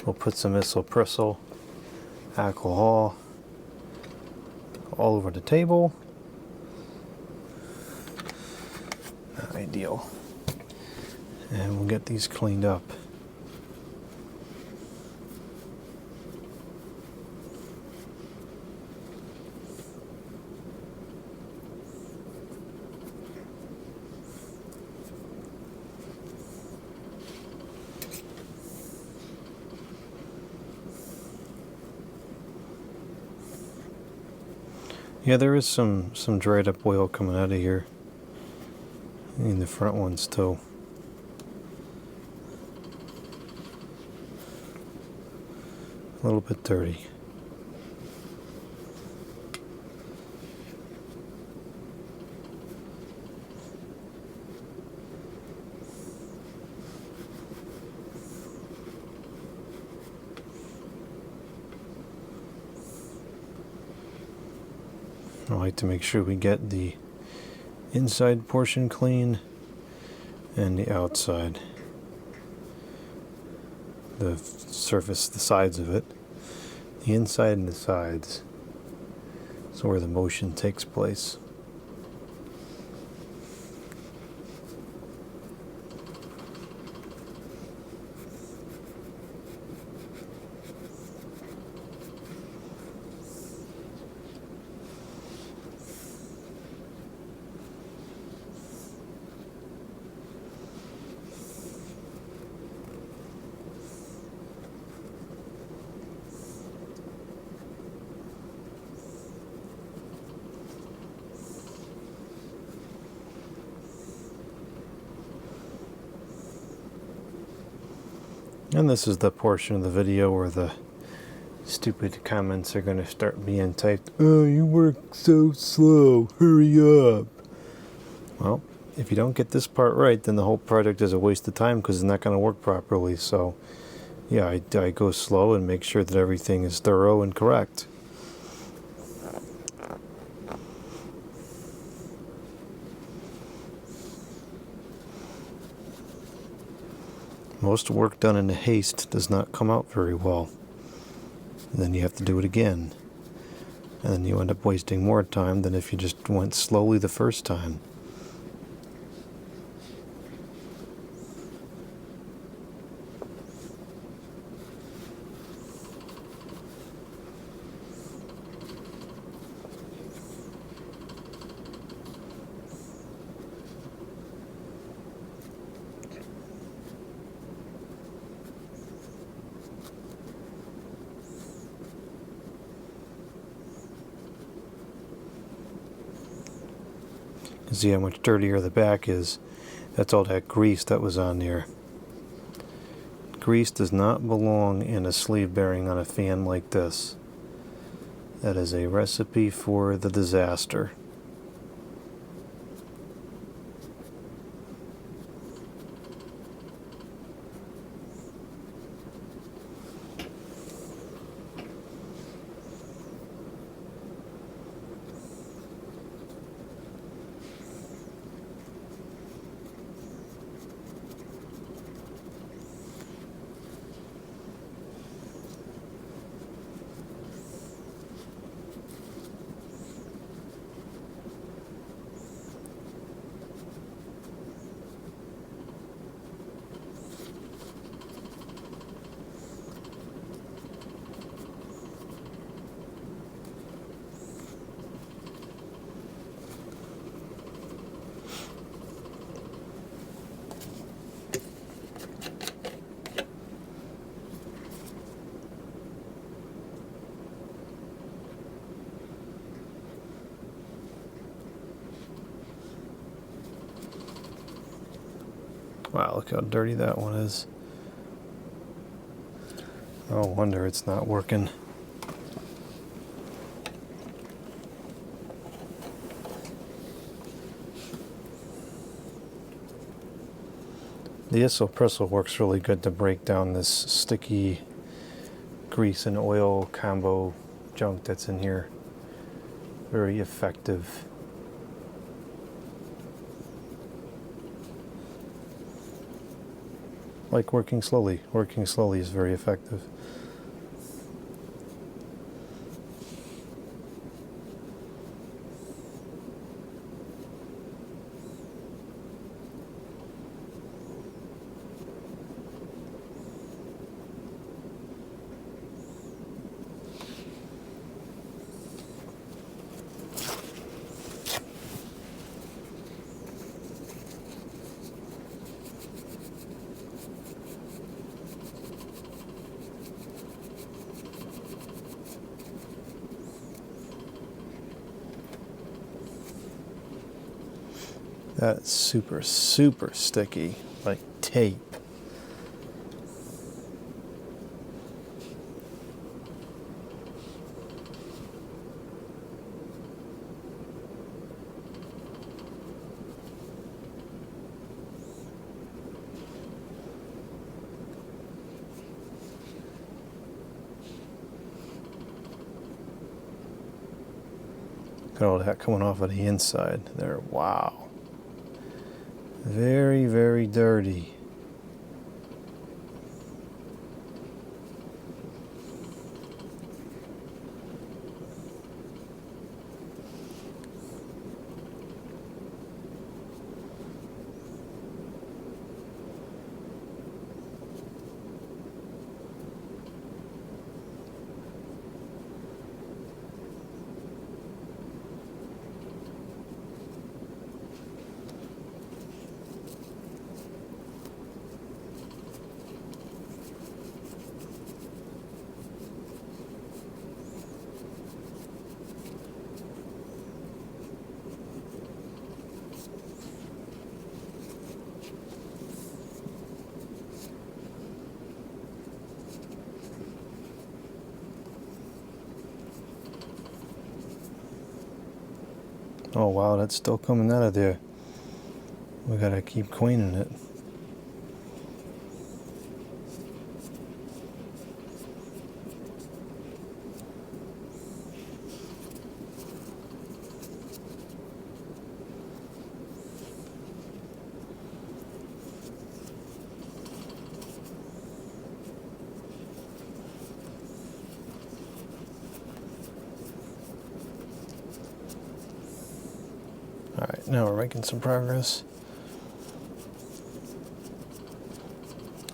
We'll put some isopropyl alcohol all over the table. Not ideal. And we'll get these cleaned up. Yeah, there is some dried up oil coming out of here. In the front ones too. A little bit dirty. I like to make sure we get the inside portion clean and the outside. The surface, the sides of it. The inside and the sides. So where the motion takes place. And this is the portion of the video where the stupid comments are going to start being typed. Oh, you work so slow, hurry up. Well, if you don't get this part right, then the whole project is a waste of time because it's not going to work properly. So, yeah, I go slow and make sure that everything is thorough and correct. Most work done in haste does not come out very well. And then you have to do it again. And then you end up wasting more time than if you just went slowly the first time. See how much dirtier the back is. That's all that grease that was on there. Grease does not belong in a sleeve bearing on a fan like this. That is a recipe for the disaster. Wow, look how dirty that one is. No wonder it's not working. The isopropyl works really good to break down this sticky grease and oil combo junk that's in here. Very effective. like working slowly. Working slowly is very effective. That's super, super sticky, like tape. Look at all that coming off of the inside there. Wow. Very, very dirty. Oh wow, that's still coming out of there. We gotta keep cleaning it. Alright, now we're making some progress.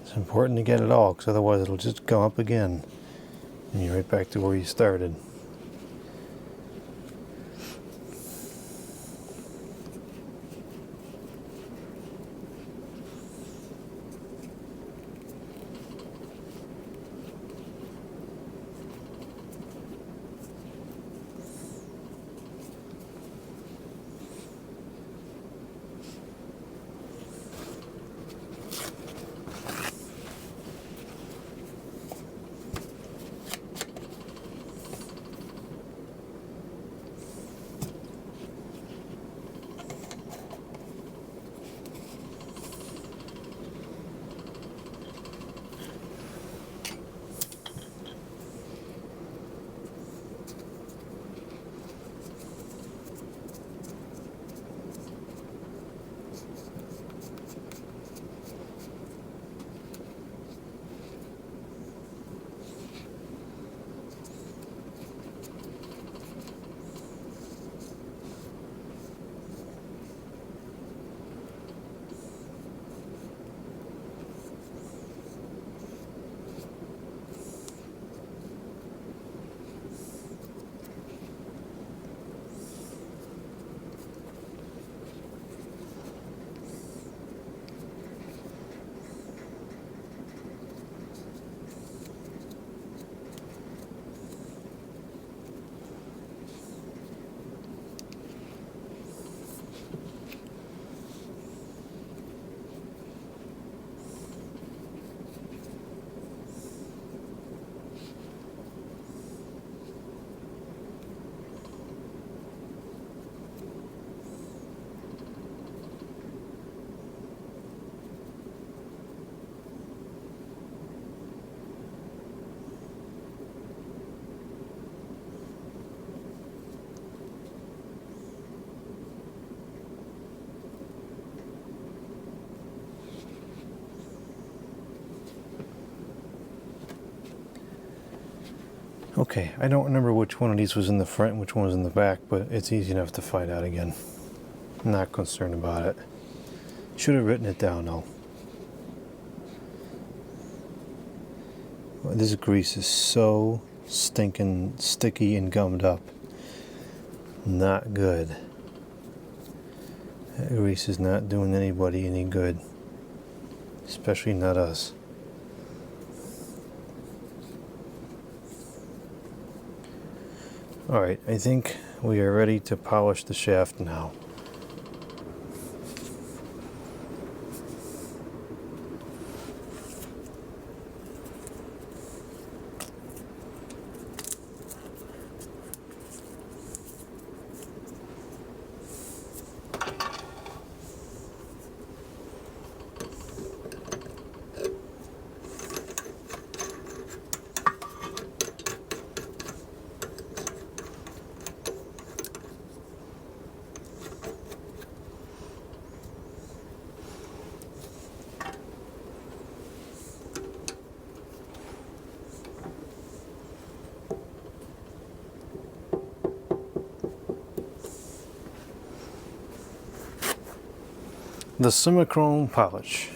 It's important to get it all, because otherwise it'll just come up again. And you're right back to where you started. Okay, I don't remember which one of these was in the front and which one was in the back, but it's easy enough to find out again. I'm not concerned about it. Should have written it down though. This grease is so stinking sticky and gummed up. Not good. That grease is not doing anybody any good. Especially not us. Alright, I think we are ready to polish the shaft now. The Simichrome polish.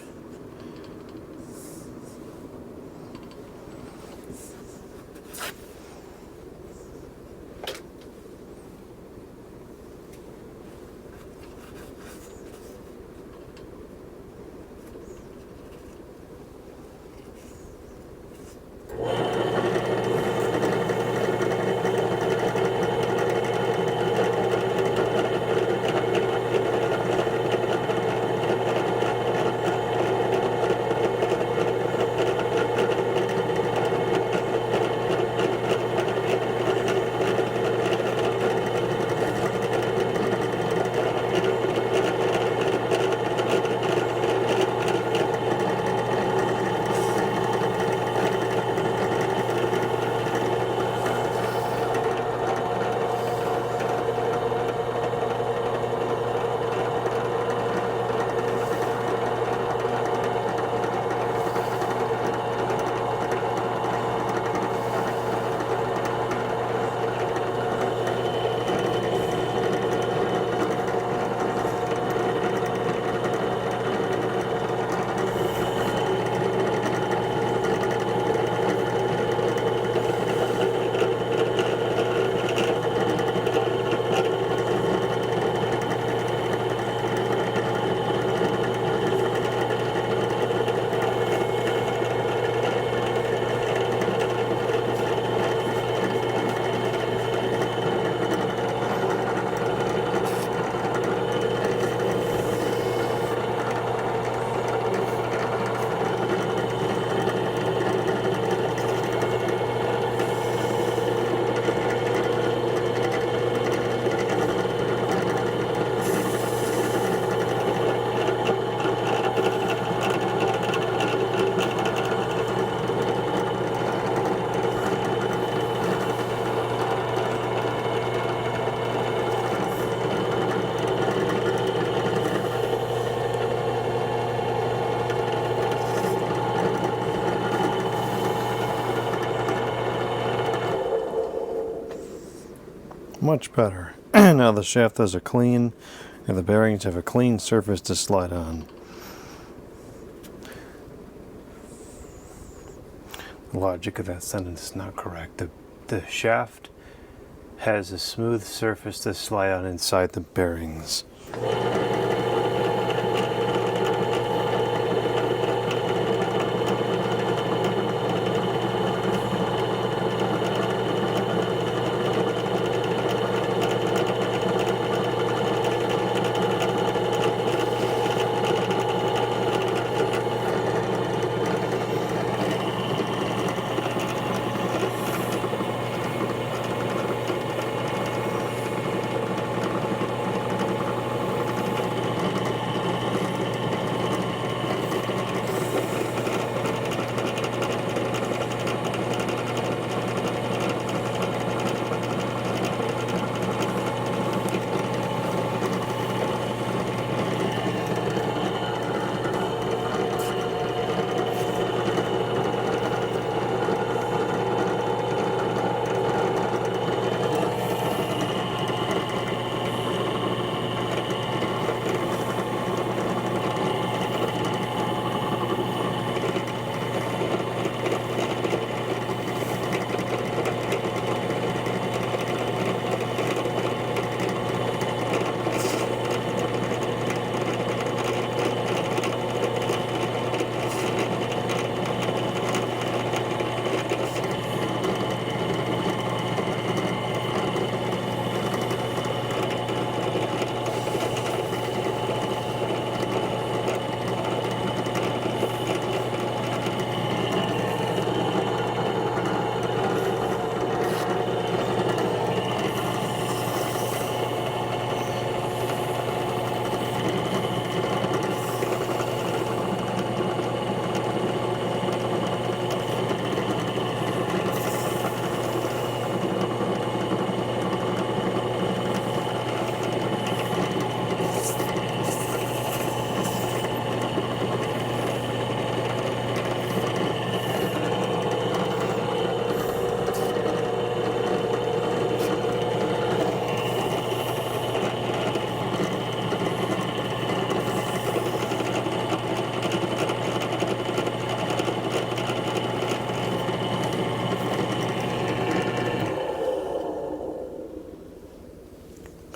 Much better. Now the shaft has a clean, and the bearings have a clean surface to slide on. The logic of that sentence is not correct. The shaft has a smooth surface to slide on inside the bearings.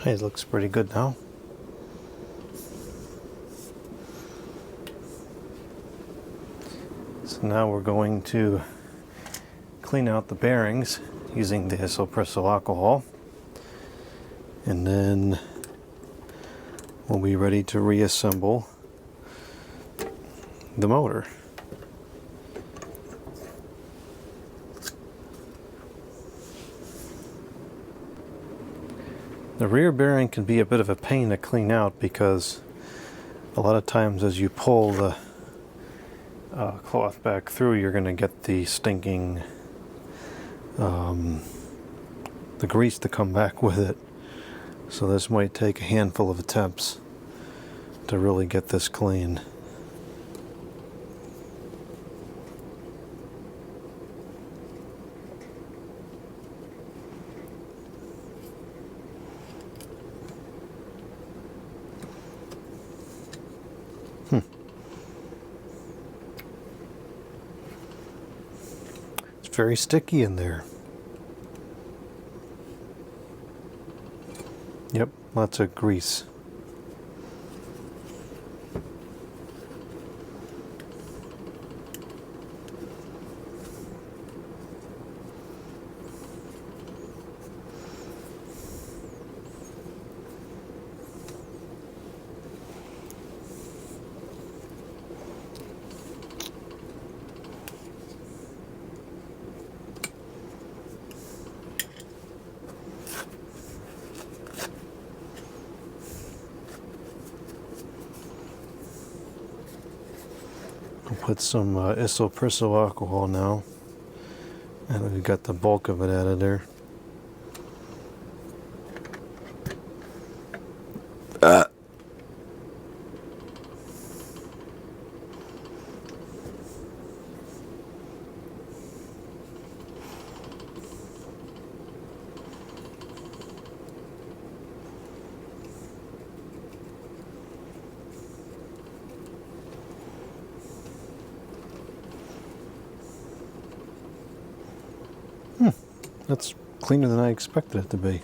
Hey, it looks pretty good now. So now we're going to clean out the bearings using the isopropyl alcohol, and then we'll be ready to reassemble the motor. The rear bearing can be a bit of a pain to clean out because a lot of times as you pull the cloth back through, you're going to get the stinking the grease to come back with it. So this might take a handful of attempts to really get this clean. It's very sticky in there. Yep, lots of grease. I'll put some isopropyl alcohol now, and we've got the bulk of it added there. That's cleaner than I expected it to be.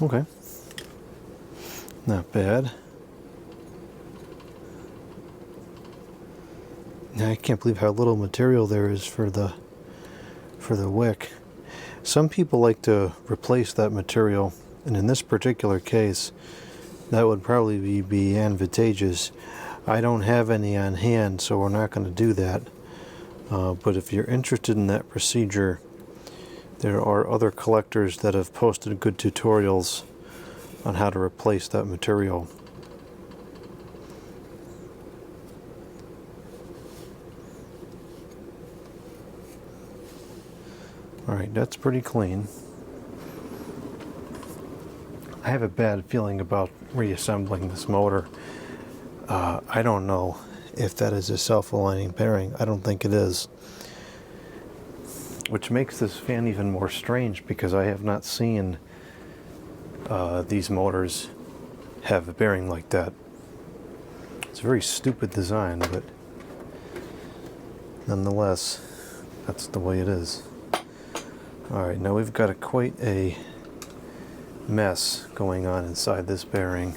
Okay, not bad. Now I can't believe how little material there is for the wick. Some people like to replace that material, and in this particular case, that would probably be advantageous. I don't have any on hand, so we're not going to do that. But if you're interested in that procedure, there are other collectors that have posted good tutorials on how to replace that material. Alright, that's pretty clean. I have a bad feeling about reassembling this motor. I don't know if that is a self-aligning bearing. I don't think it is. Which makes this fan even more strange because I have not seen these motors have a bearing like that. It's a very stupid design, but nonetheless, that's the way it is. Alright, now we've got quite a mess going on inside this bearing.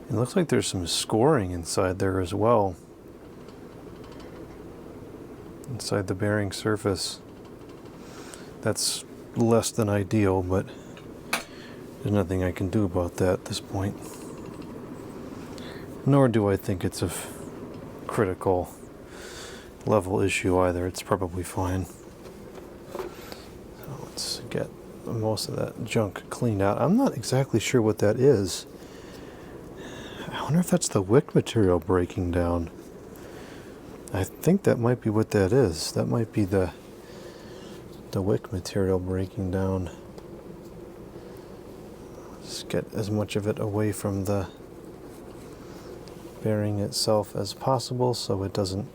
It looks like there's some scoring inside there as well. Inside the bearing surface. That's less than ideal, but there's nothing I can do about that at this point. Nor do I think it's a critical level issue either. It's probably fine. So let's get most of that junk cleaned out. I'm not exactly sure what that is. I wonder if that's the wick material breaking down. I think that might be what that is. That might be the wick material breaking down. Just get as much of it away from the bearing itself as possible so it doesn't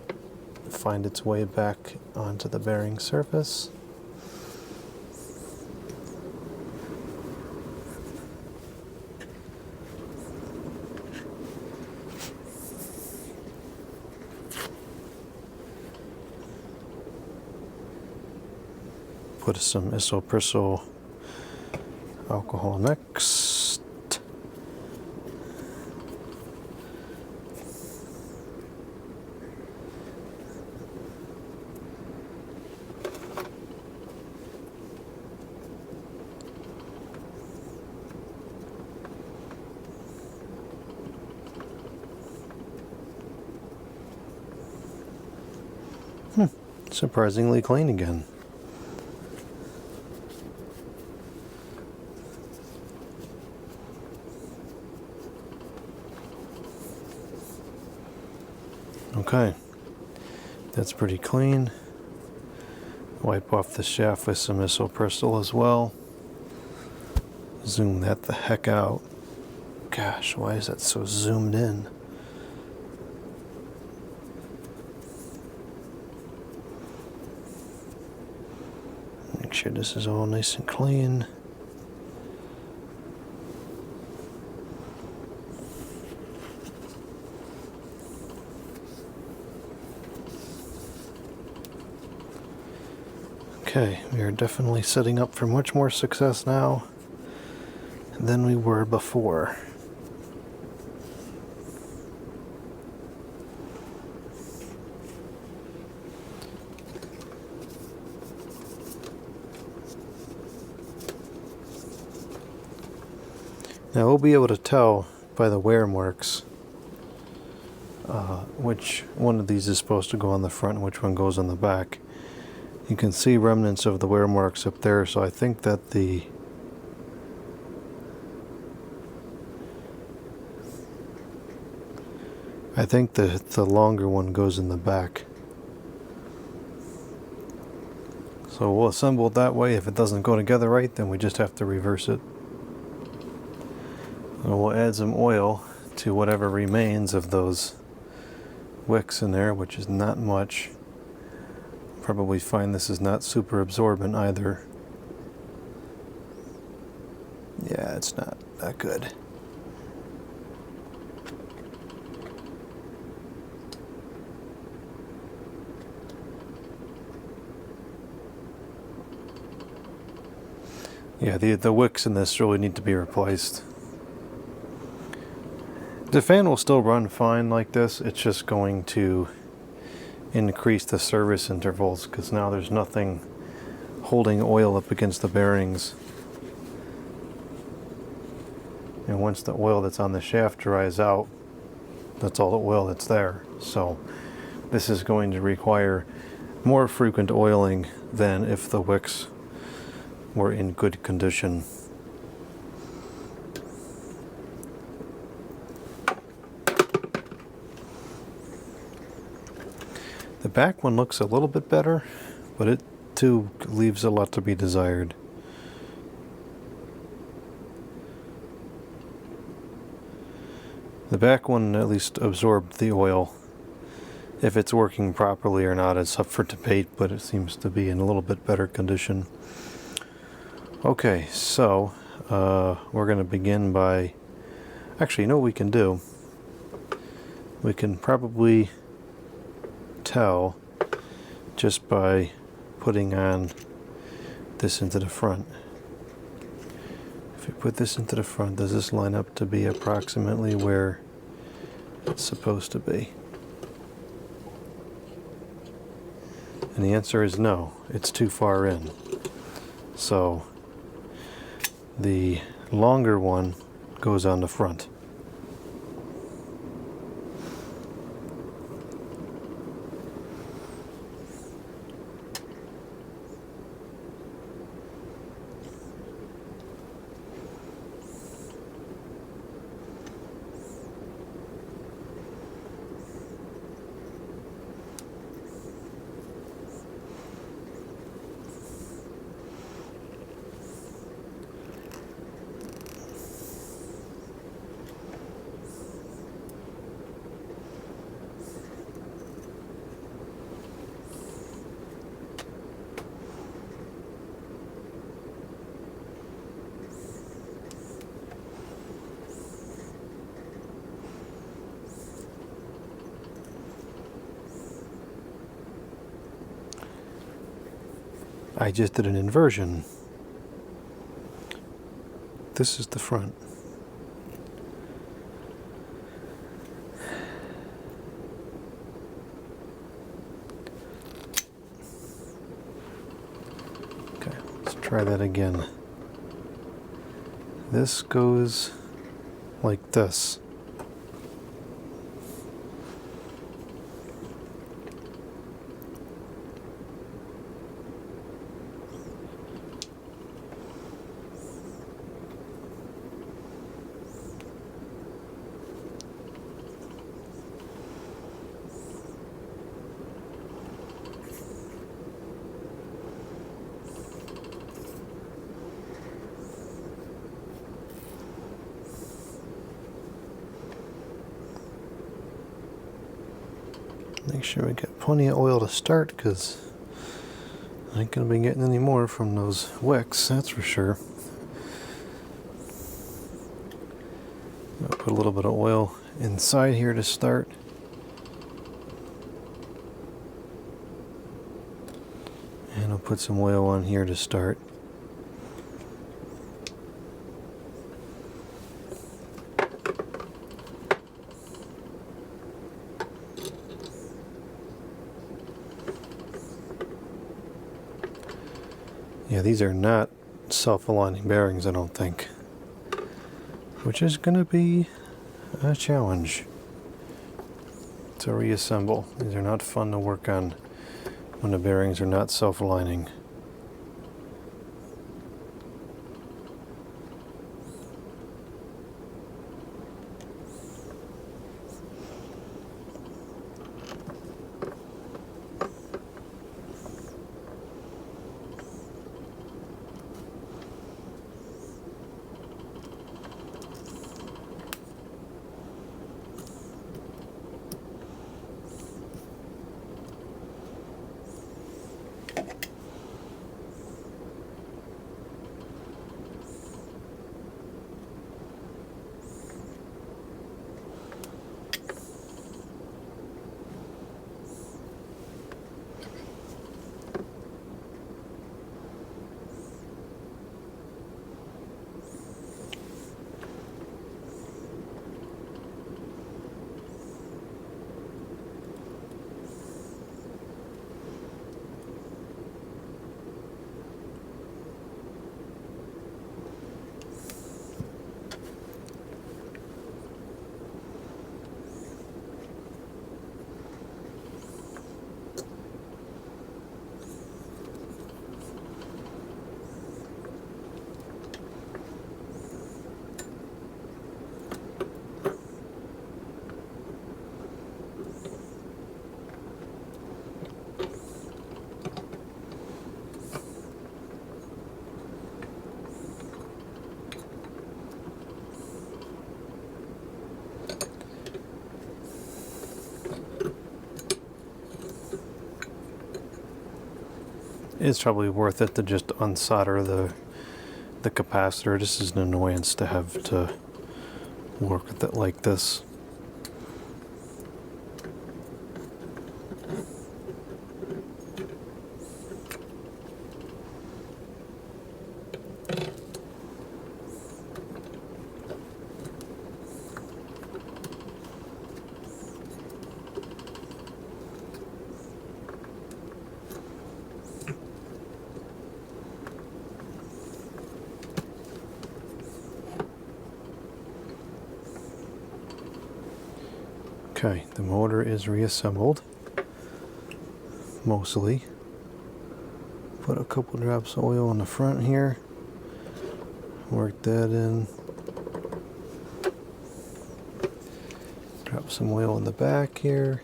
find its way back onto the bearing surface. Put some isopropyl alcohol next. Surprisingly clean again. Okay, that's pretty clean. Wipe off the shaft with some isopropyl as well. Zoom that the heck out. Gosh, why is that so zoomed in? Make sure this is all nice and clean. Okay, we are definitely setting up for much more success now than we were before. Now we'll be able to tell by the wear marks which one of these is supposed to go on the front and which one goes on the back. You can see remnants of the wear marks up there, so I think that the longer one goes in the back. So we'll assemble it that way. If it doesn't go together right, then we just have to reverse it. And we'll add some oil to whatever remains of those wicks in there, which is not much. Probably find this is not super absorbent either. Yeah, it's not that good. Yeah, the wicks in this really need to be replaced. The fan will still run fine like this. It's just going to increase the service intervals because now there's nothing holding oil up against the bearings. And once the oil that's on the shaft dries out, that's all the oil that's there. So this is going to require more frequent oiling than if the wicks were in good condition. The back one looks a little bit better, but it too leaves a lot to be desired. The back one at least absorbed the oil. If it's working properly or not, it's up for debate, but it seems to be in a little bit better condition. Okay, so we're going to begin by... Actually, you know what we can do? We can probably tell just by putting on this into the front. If we put this into the front, does this line up to be approximately where it's supposed to be? And the answer is no, it's too far in. So the longer one goes on the front. I just did an inversion. This is the front. Okay, let's try that again. This goes like this. Make sure we get plenty of oil to start, because I ain't gonna be getting any more from those wicks, that's for sure. I'll put a little bit of oil inside here to start. And I'll put some oil on here to start. Yeah, these are not self-aligning bearings, I don't think. Which is going to be a challenge to reassemble. These are not fun to work on when the bearings are not self-aligning. It's probably worth it to just unsolder the capacitor. This is an annoyance to have to work with it like this. Okay, the motor is reassembled, mostly. Put a couple drops of oil on the front here, work that in. Drop some oil in the back here.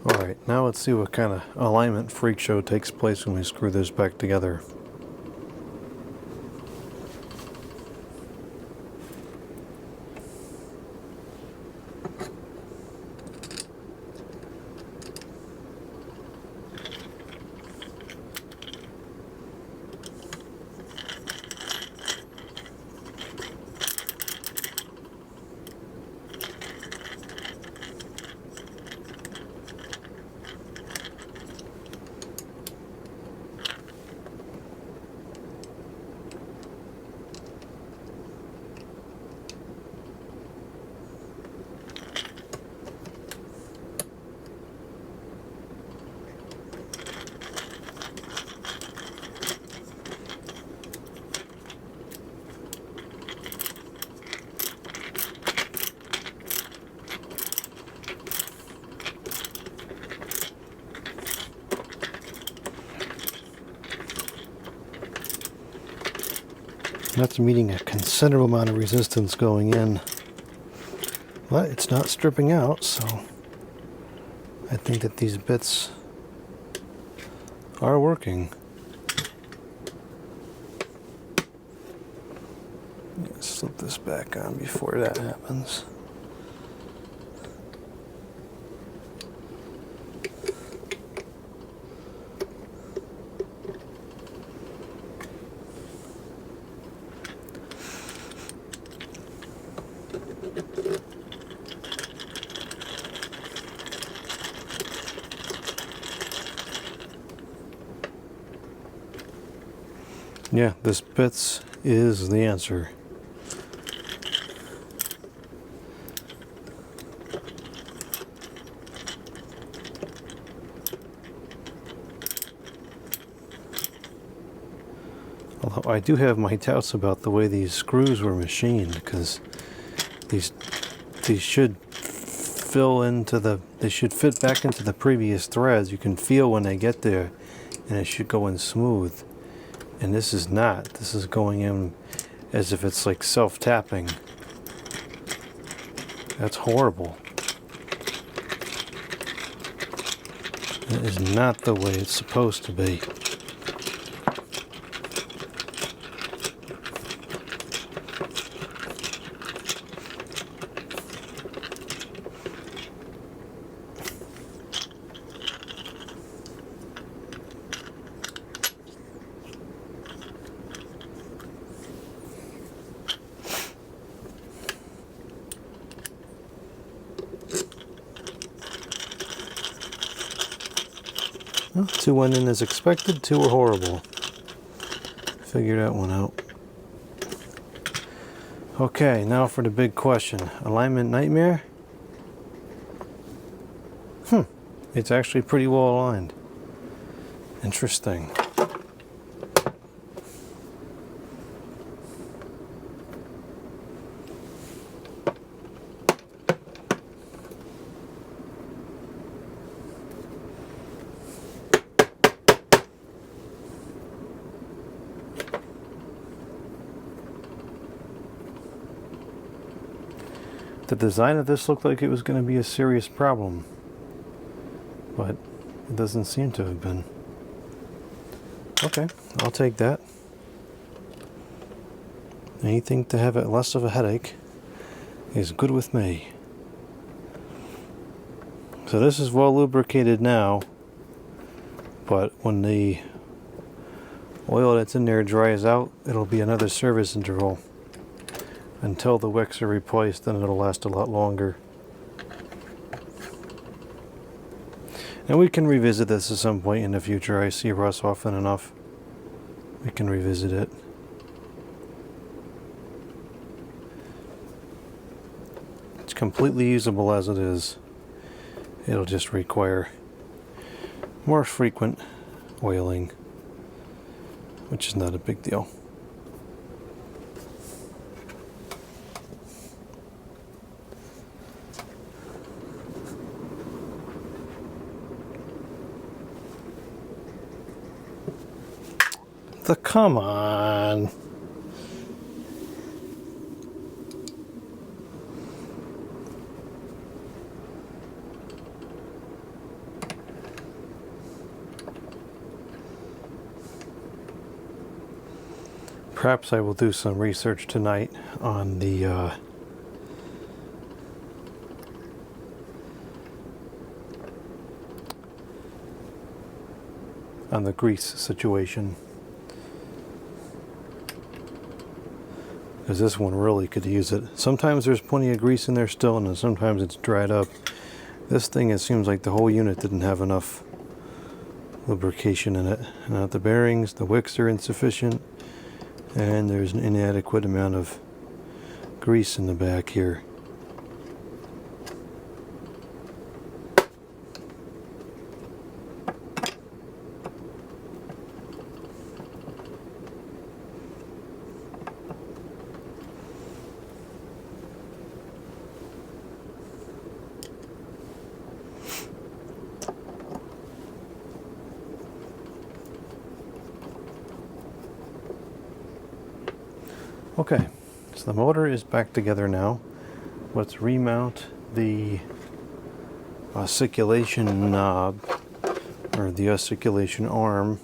Alright, now let's see what kind of alignment freak show takes place when we screw this back together. That's meeting a considerable amount of resistance going in. But it's not stripping out, so I think that these bits are working. Let's slip this back on before that happens. Yeah, this bits is the answer. Although I do have my doubts about the way these screws were machined, because these should they should fit back into the previous threads. You can feel when they get there, and it should go in smooth. And this is not. This is going in as if it's like self-tapping. That's horrible. That is not the way it's supposed to be. Well, 2 went in as expected, 2 were horrible. Figured that one out. Okay, now for the big question. Alignment nightmare? It's actually pretty well aligned. Interesting. The design of this looked like it was going to be a serious problem, but it doesn't seem to have been. Okay, I'll take that. Anything to have it less of a headache is good with me. So this is well lubricated now, but when the oil that's in there dries out, it'll be another service interval until the wicks are replaced, and it'll last a lot longer. And we can revisit this at some point in the future. I see rust often enough. We can revisit it. It's completely usable as it is. It'll just require more frequent oiling, which is not a big deal. Come on. Perhaps I will do some research tonight on the grease situation. Because this one really could use it. Sometimes there's plenty of grease in there still, and then sometimes it's dried up. This thing, it seems like the whole unit didn't have enough lubrication in it. Now the bearings, the wicks are insufficient, and there's an inadequate amount of grease in the back here. Okay, so the motor is back together now. Let's remount the oscillation knob, or the oscillation arm,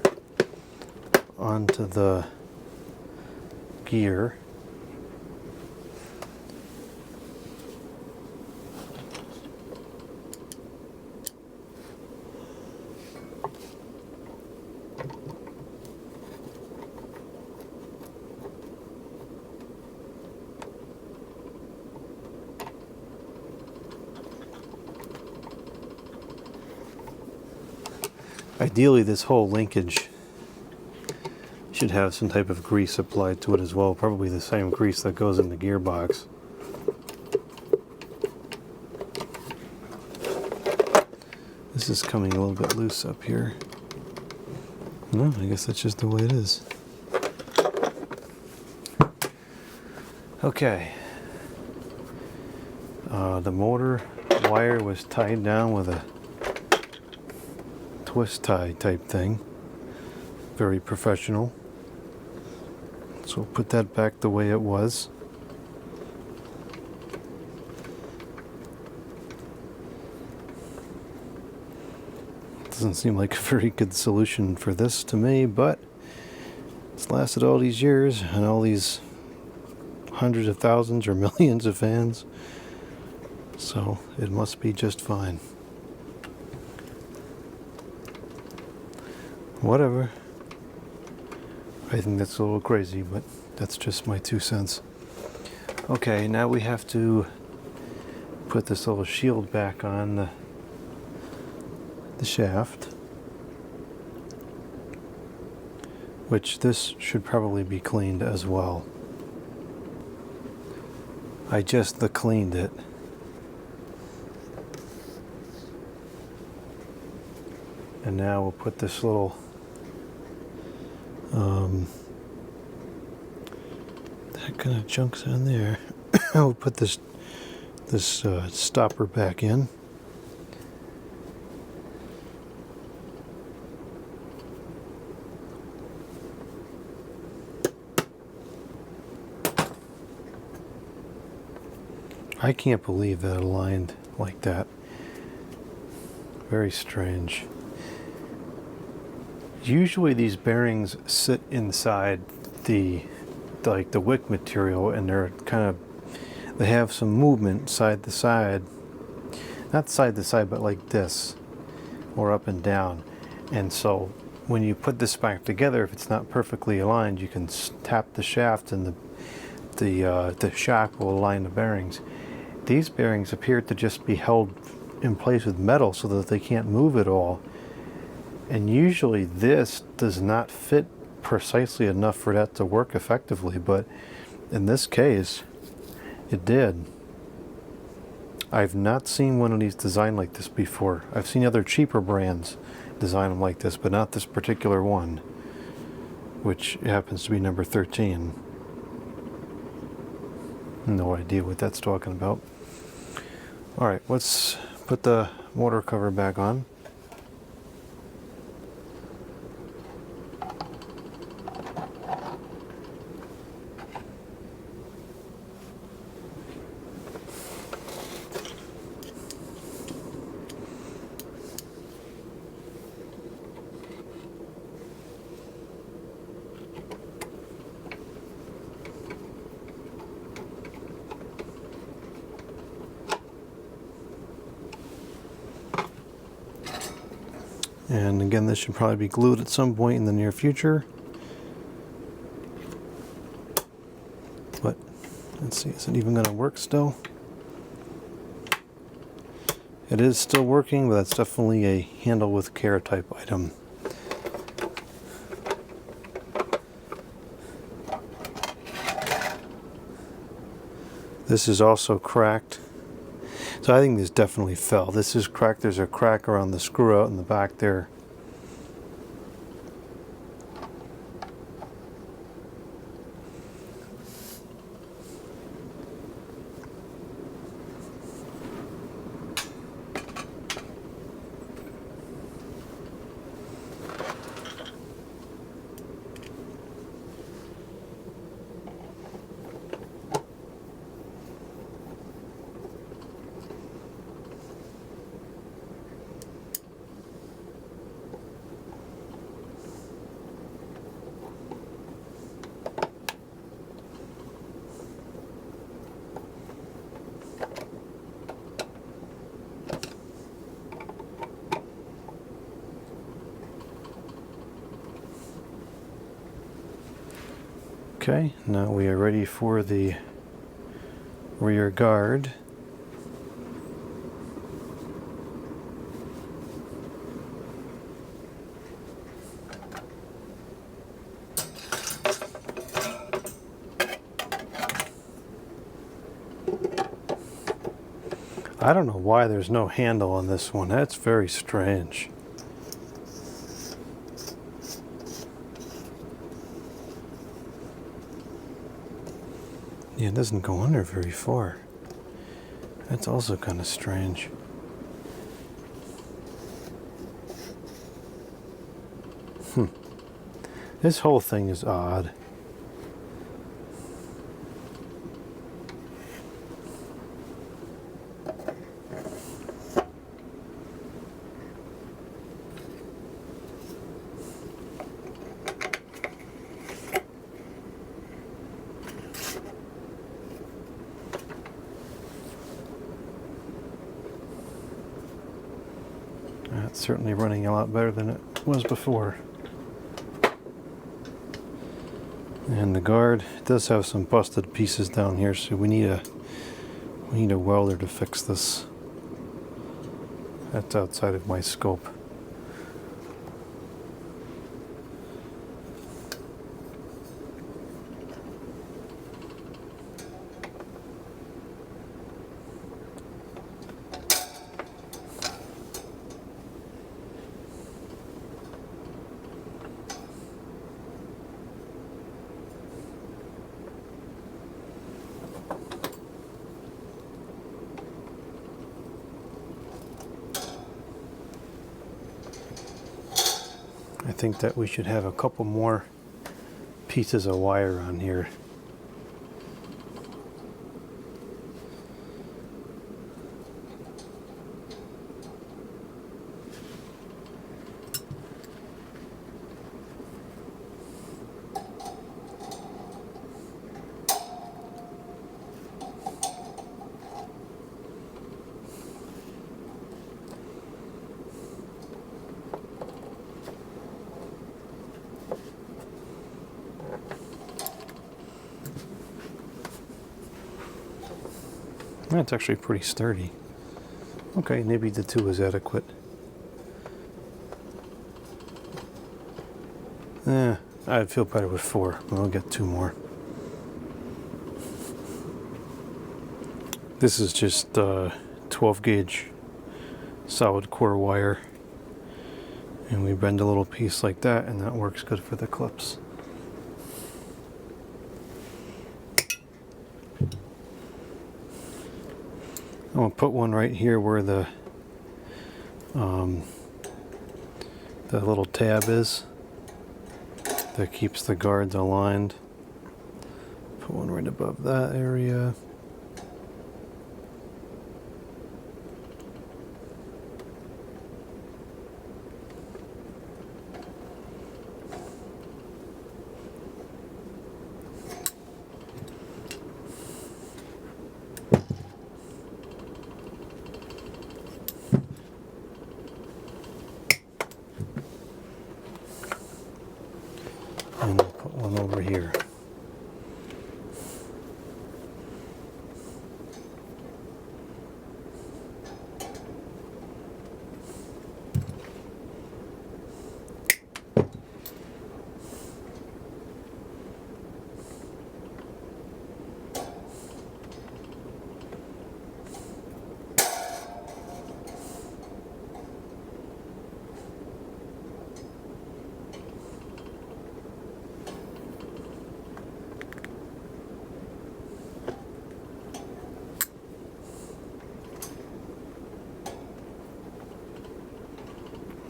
onto the gear. Ideally, this whole linkage should have some type of grease applied to it as well, probably the same grease that goes in the gearbox. This is coming a little bit loose up here. No, I guess that's just the way it is. Okay. The motor wire was tied down with a twist tie type thing. Very professional. So we'll put that back the way it was. Doesn't seem like a very good solution for this to me, but it's lasted all these years and all these hundreds of thousands or millions of fans, so it must be just fine. Whatever. I think that's a little crazy, but that's just my 2 cents. Okay, now we have to put this little shield back on the shaft, which this should probably be cleaned as well. I just cleaned it. And now we'll put this little that kind of junk's on there. We'll put this stopper back in. I can't believe that it aligned like that. Very strange. Usually these bearings sit inside the wick material, and they're they have some movement side to side. Not side to side, but like this, or up and down. And so when you put this back together, if it's not perfectly aligned, you can tap the shaft and the shock will align the bearings. These bearings appear to just be held in place with metal so that they can't move at all. And usually this does not fit precisely enough for that to work effectively, but in this case, it did. I've not seen one of these designed like this before. I've seen other cheaper brands design them like this, but not this particular one, which happens to be number 13. No idea what that's talking about. All right, let's put the motor cover back on. And again, this should probably be glued at some point in the near future. But let's see, is it even going to work still? It is still working, but that's definitely a handle with care type item. This is also cracked. So I think this definitely fell. This is cracked. There's a crack around the screw out in the back there. Okay, now we are ready for the rear guard. I don't know why there's no handle on this one. That's very strange. Yeah, it doesn't go under very far. That's also kind of strange. This whole thing is odd. It's certainly running a lot better than it was before. And the guard does have some busted pieces down here, so we need a welder to fix this. That's outside of my scope. I think that we should have a couple more pieces of wire on here. That's actually pretty sturdy. Okay, maybe the 2 is adequate. I'd feel better with 4. We'll get 2 more. This is just 12 gauge solid core wire. And we bend a little piece like that, and that works good for the clips. I'm going to put one right here where the little tab is that keeps the guards aligned. Put one right above that area. And I'll put one over here.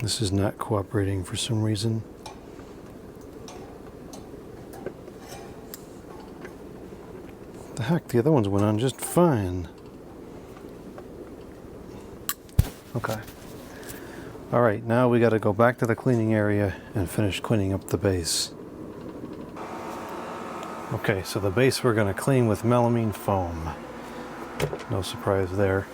This is not cooperating for some reason. What the heck? The other ones went on just fine. Okay. All right, now we got to go back to the cleaning area and finish cleaning up the base. Okay, so the base we're going to clean with melamine foam. No surprise there.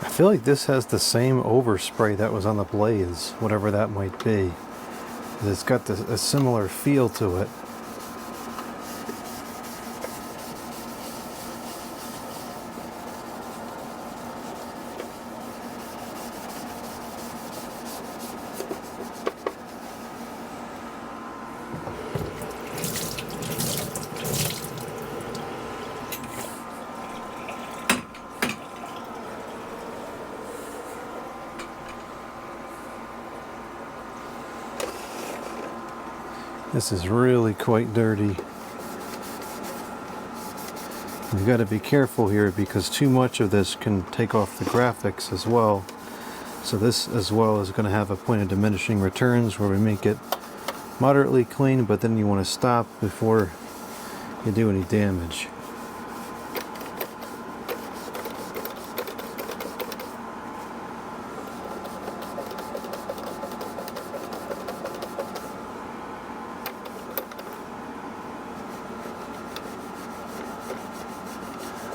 I feel like this has the same overspray that was on the blades, whatever that might be. It's got a similar feel to it. This is really quite dirty. You've got to be careful here because too much of this can take off the graphics as well. So this as well is going to have a point of diminishing returns where we make it moderately clean, but then you want to stop before you do any damage.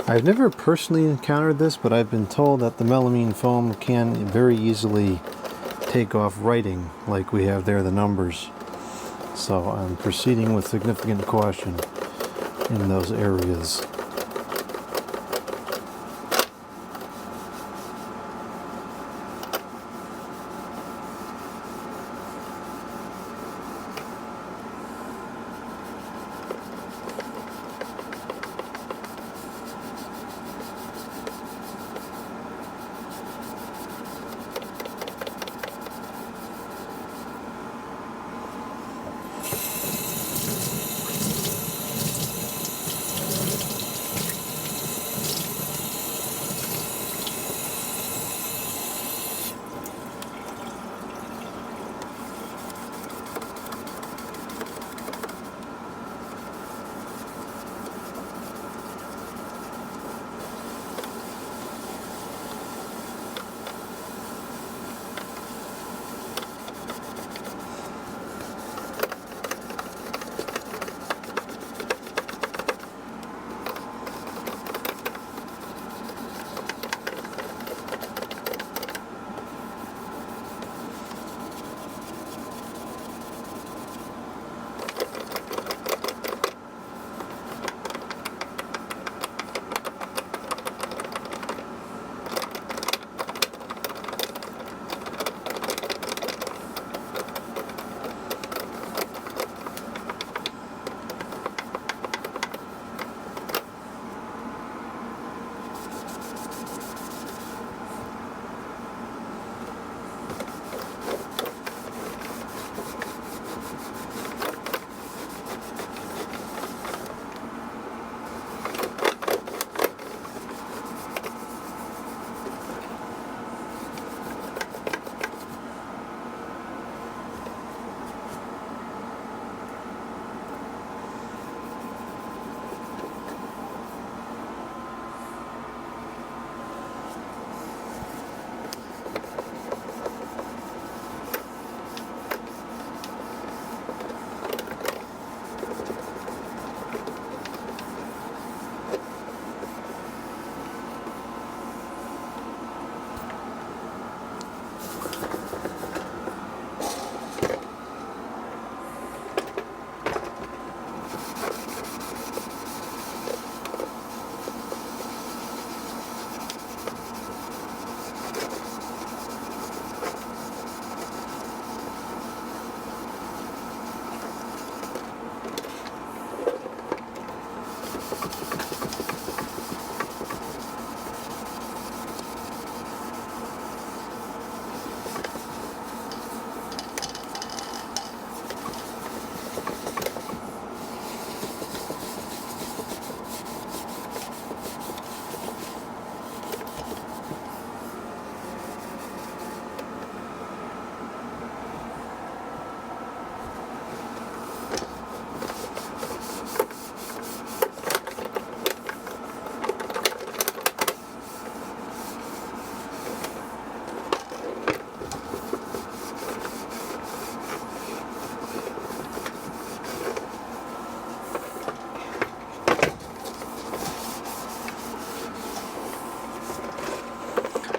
I've never personally encountered this, but I've been told that the melamine foam can very easily take off writing like we have there, the numbers. So I'm proceeding with significant caution in those areas.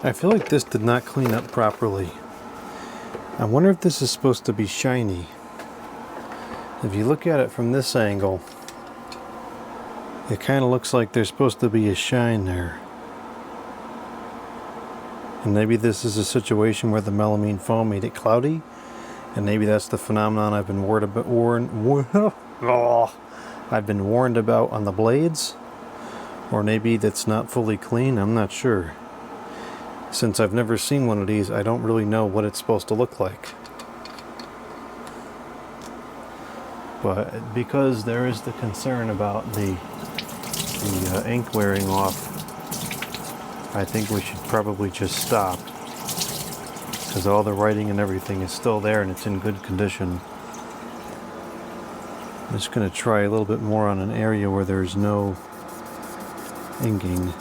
I feel like this did not clean up properly. I wonder if this is supposed to be shiny. If you look at it from this angle, it kind of looks like there's supposed to be a shine there. And maybe this is a situation where the melamine foam made it cloudy, and maybe that's the phenomenon I've been warned about on the blades, or maybe that's not fully clean. I'm not sure. Since I've never seen one of these, I don't really know what it's supposed to look like. But because there is the concern about the ink wearing off, I think we should probably just stop, because all the writing and everything is still there and it's in good condition. I'm just going to try a little bit more on an area where there's no inking.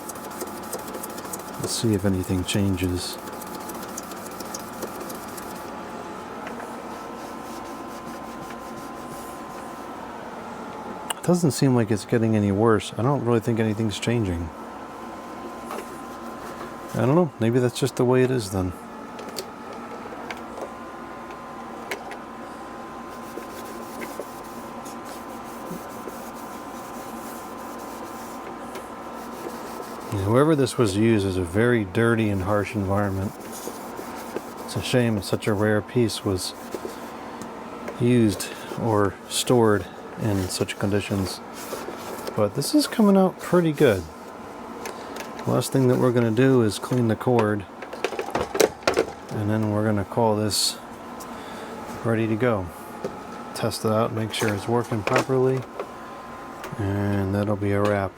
Let's see if anything changes. It doesn't seem like it's getting any worse. I don't really think anything's changing. I don't know, maybe that's just the way it is then. Whoever this was used is a very dirty and harsh environment. It's a shame such a rare piece was used or stored in such conditions. But this is coming out pretty good. The last thing that we're going to do is clean the cord, and then we're going to call this ready to go. Test it out, make sure it's working properly, and that'll be a wrap.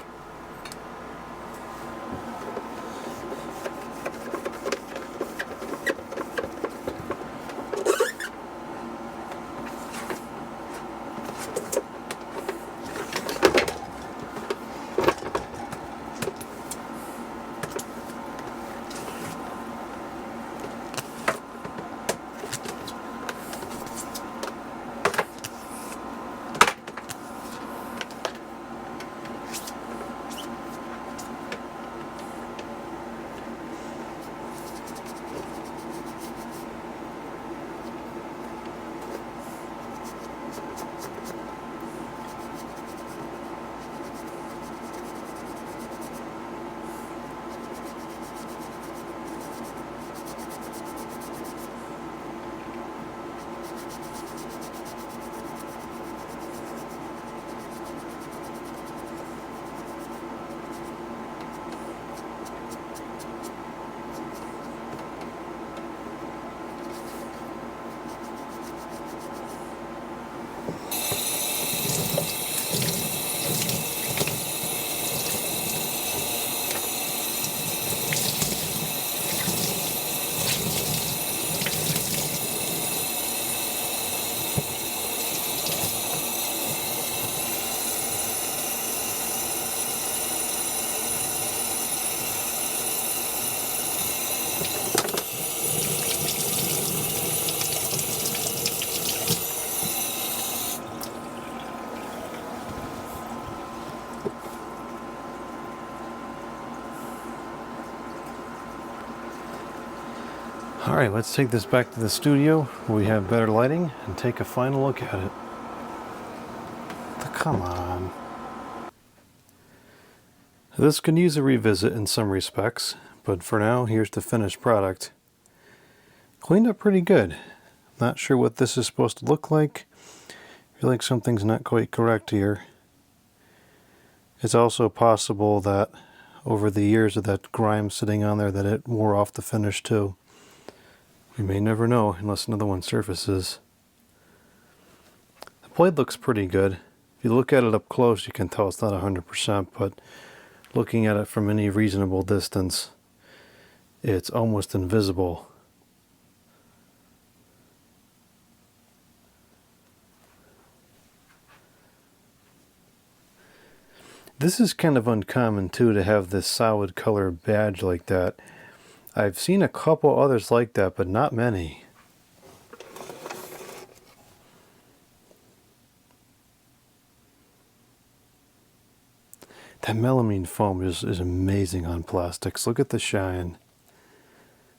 Alright, let's take this back to the studio where we have better lighting and take a final look at it. Come on. This can use a revisit in some respects, but for now, here's the finished product. Cleaned up pretty good. Not sure what this is supposed to look like. I feel like something's not quite correct here. It's also possible that over the years of that grime sitting on there that it wore off the finish too. We may never know unless another one surfaces. The blade looks pretty good. If you look at it up close, you can tell it's not 100%, but looking at it from any reasonable distance, it's almost invisible. This is kind of uncommon too, to have this solid color badge like that. I've seen a couple others like that, but not many. That melamine foam is amazing on plastics. Look at the shine.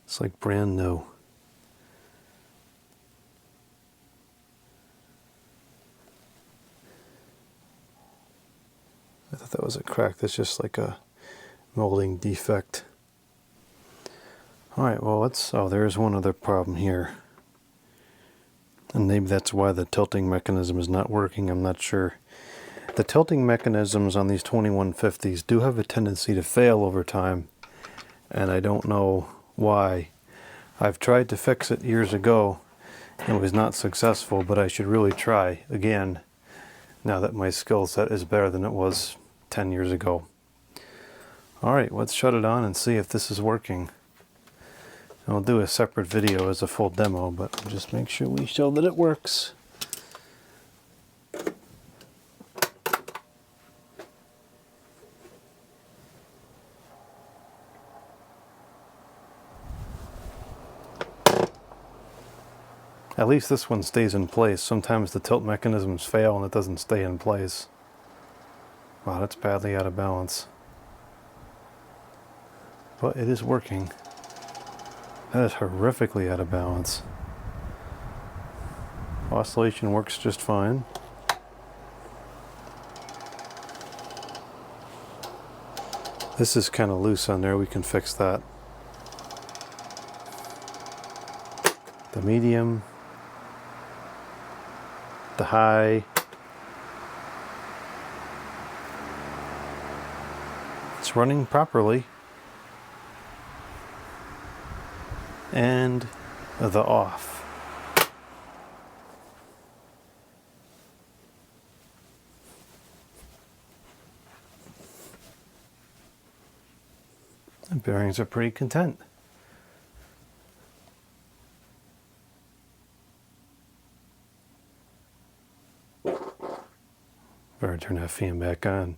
It's like brand new. I thought that was a crack. That's just like a molding defect. Alright, well there's one other problem here. And maybe that's why the tilting mechanism is not working, I'm not sure. The tilting mechanisms on these 2150s do have a tendency to fail over time, and I don't know why. I've tried to fix it years ago and was not successful, but I should really try again now that my skill set is better than it was 10 years ago. Alright, let's shut it on and see if this is working. I'll do a separate video as a full demo, but just make sure we show that it works. At least this one stays in place. Sometimes the tilt mechanisms fail and it doesn't stay in place. Wow, that's badly out of balance. But it is working. That is horrifically out of balance. Oscillation works just fine. This is kind of loose on there, we can fix that. The medium, the high. It's running properly. And the off. The bearings are pretty content. Better turn that fan back on.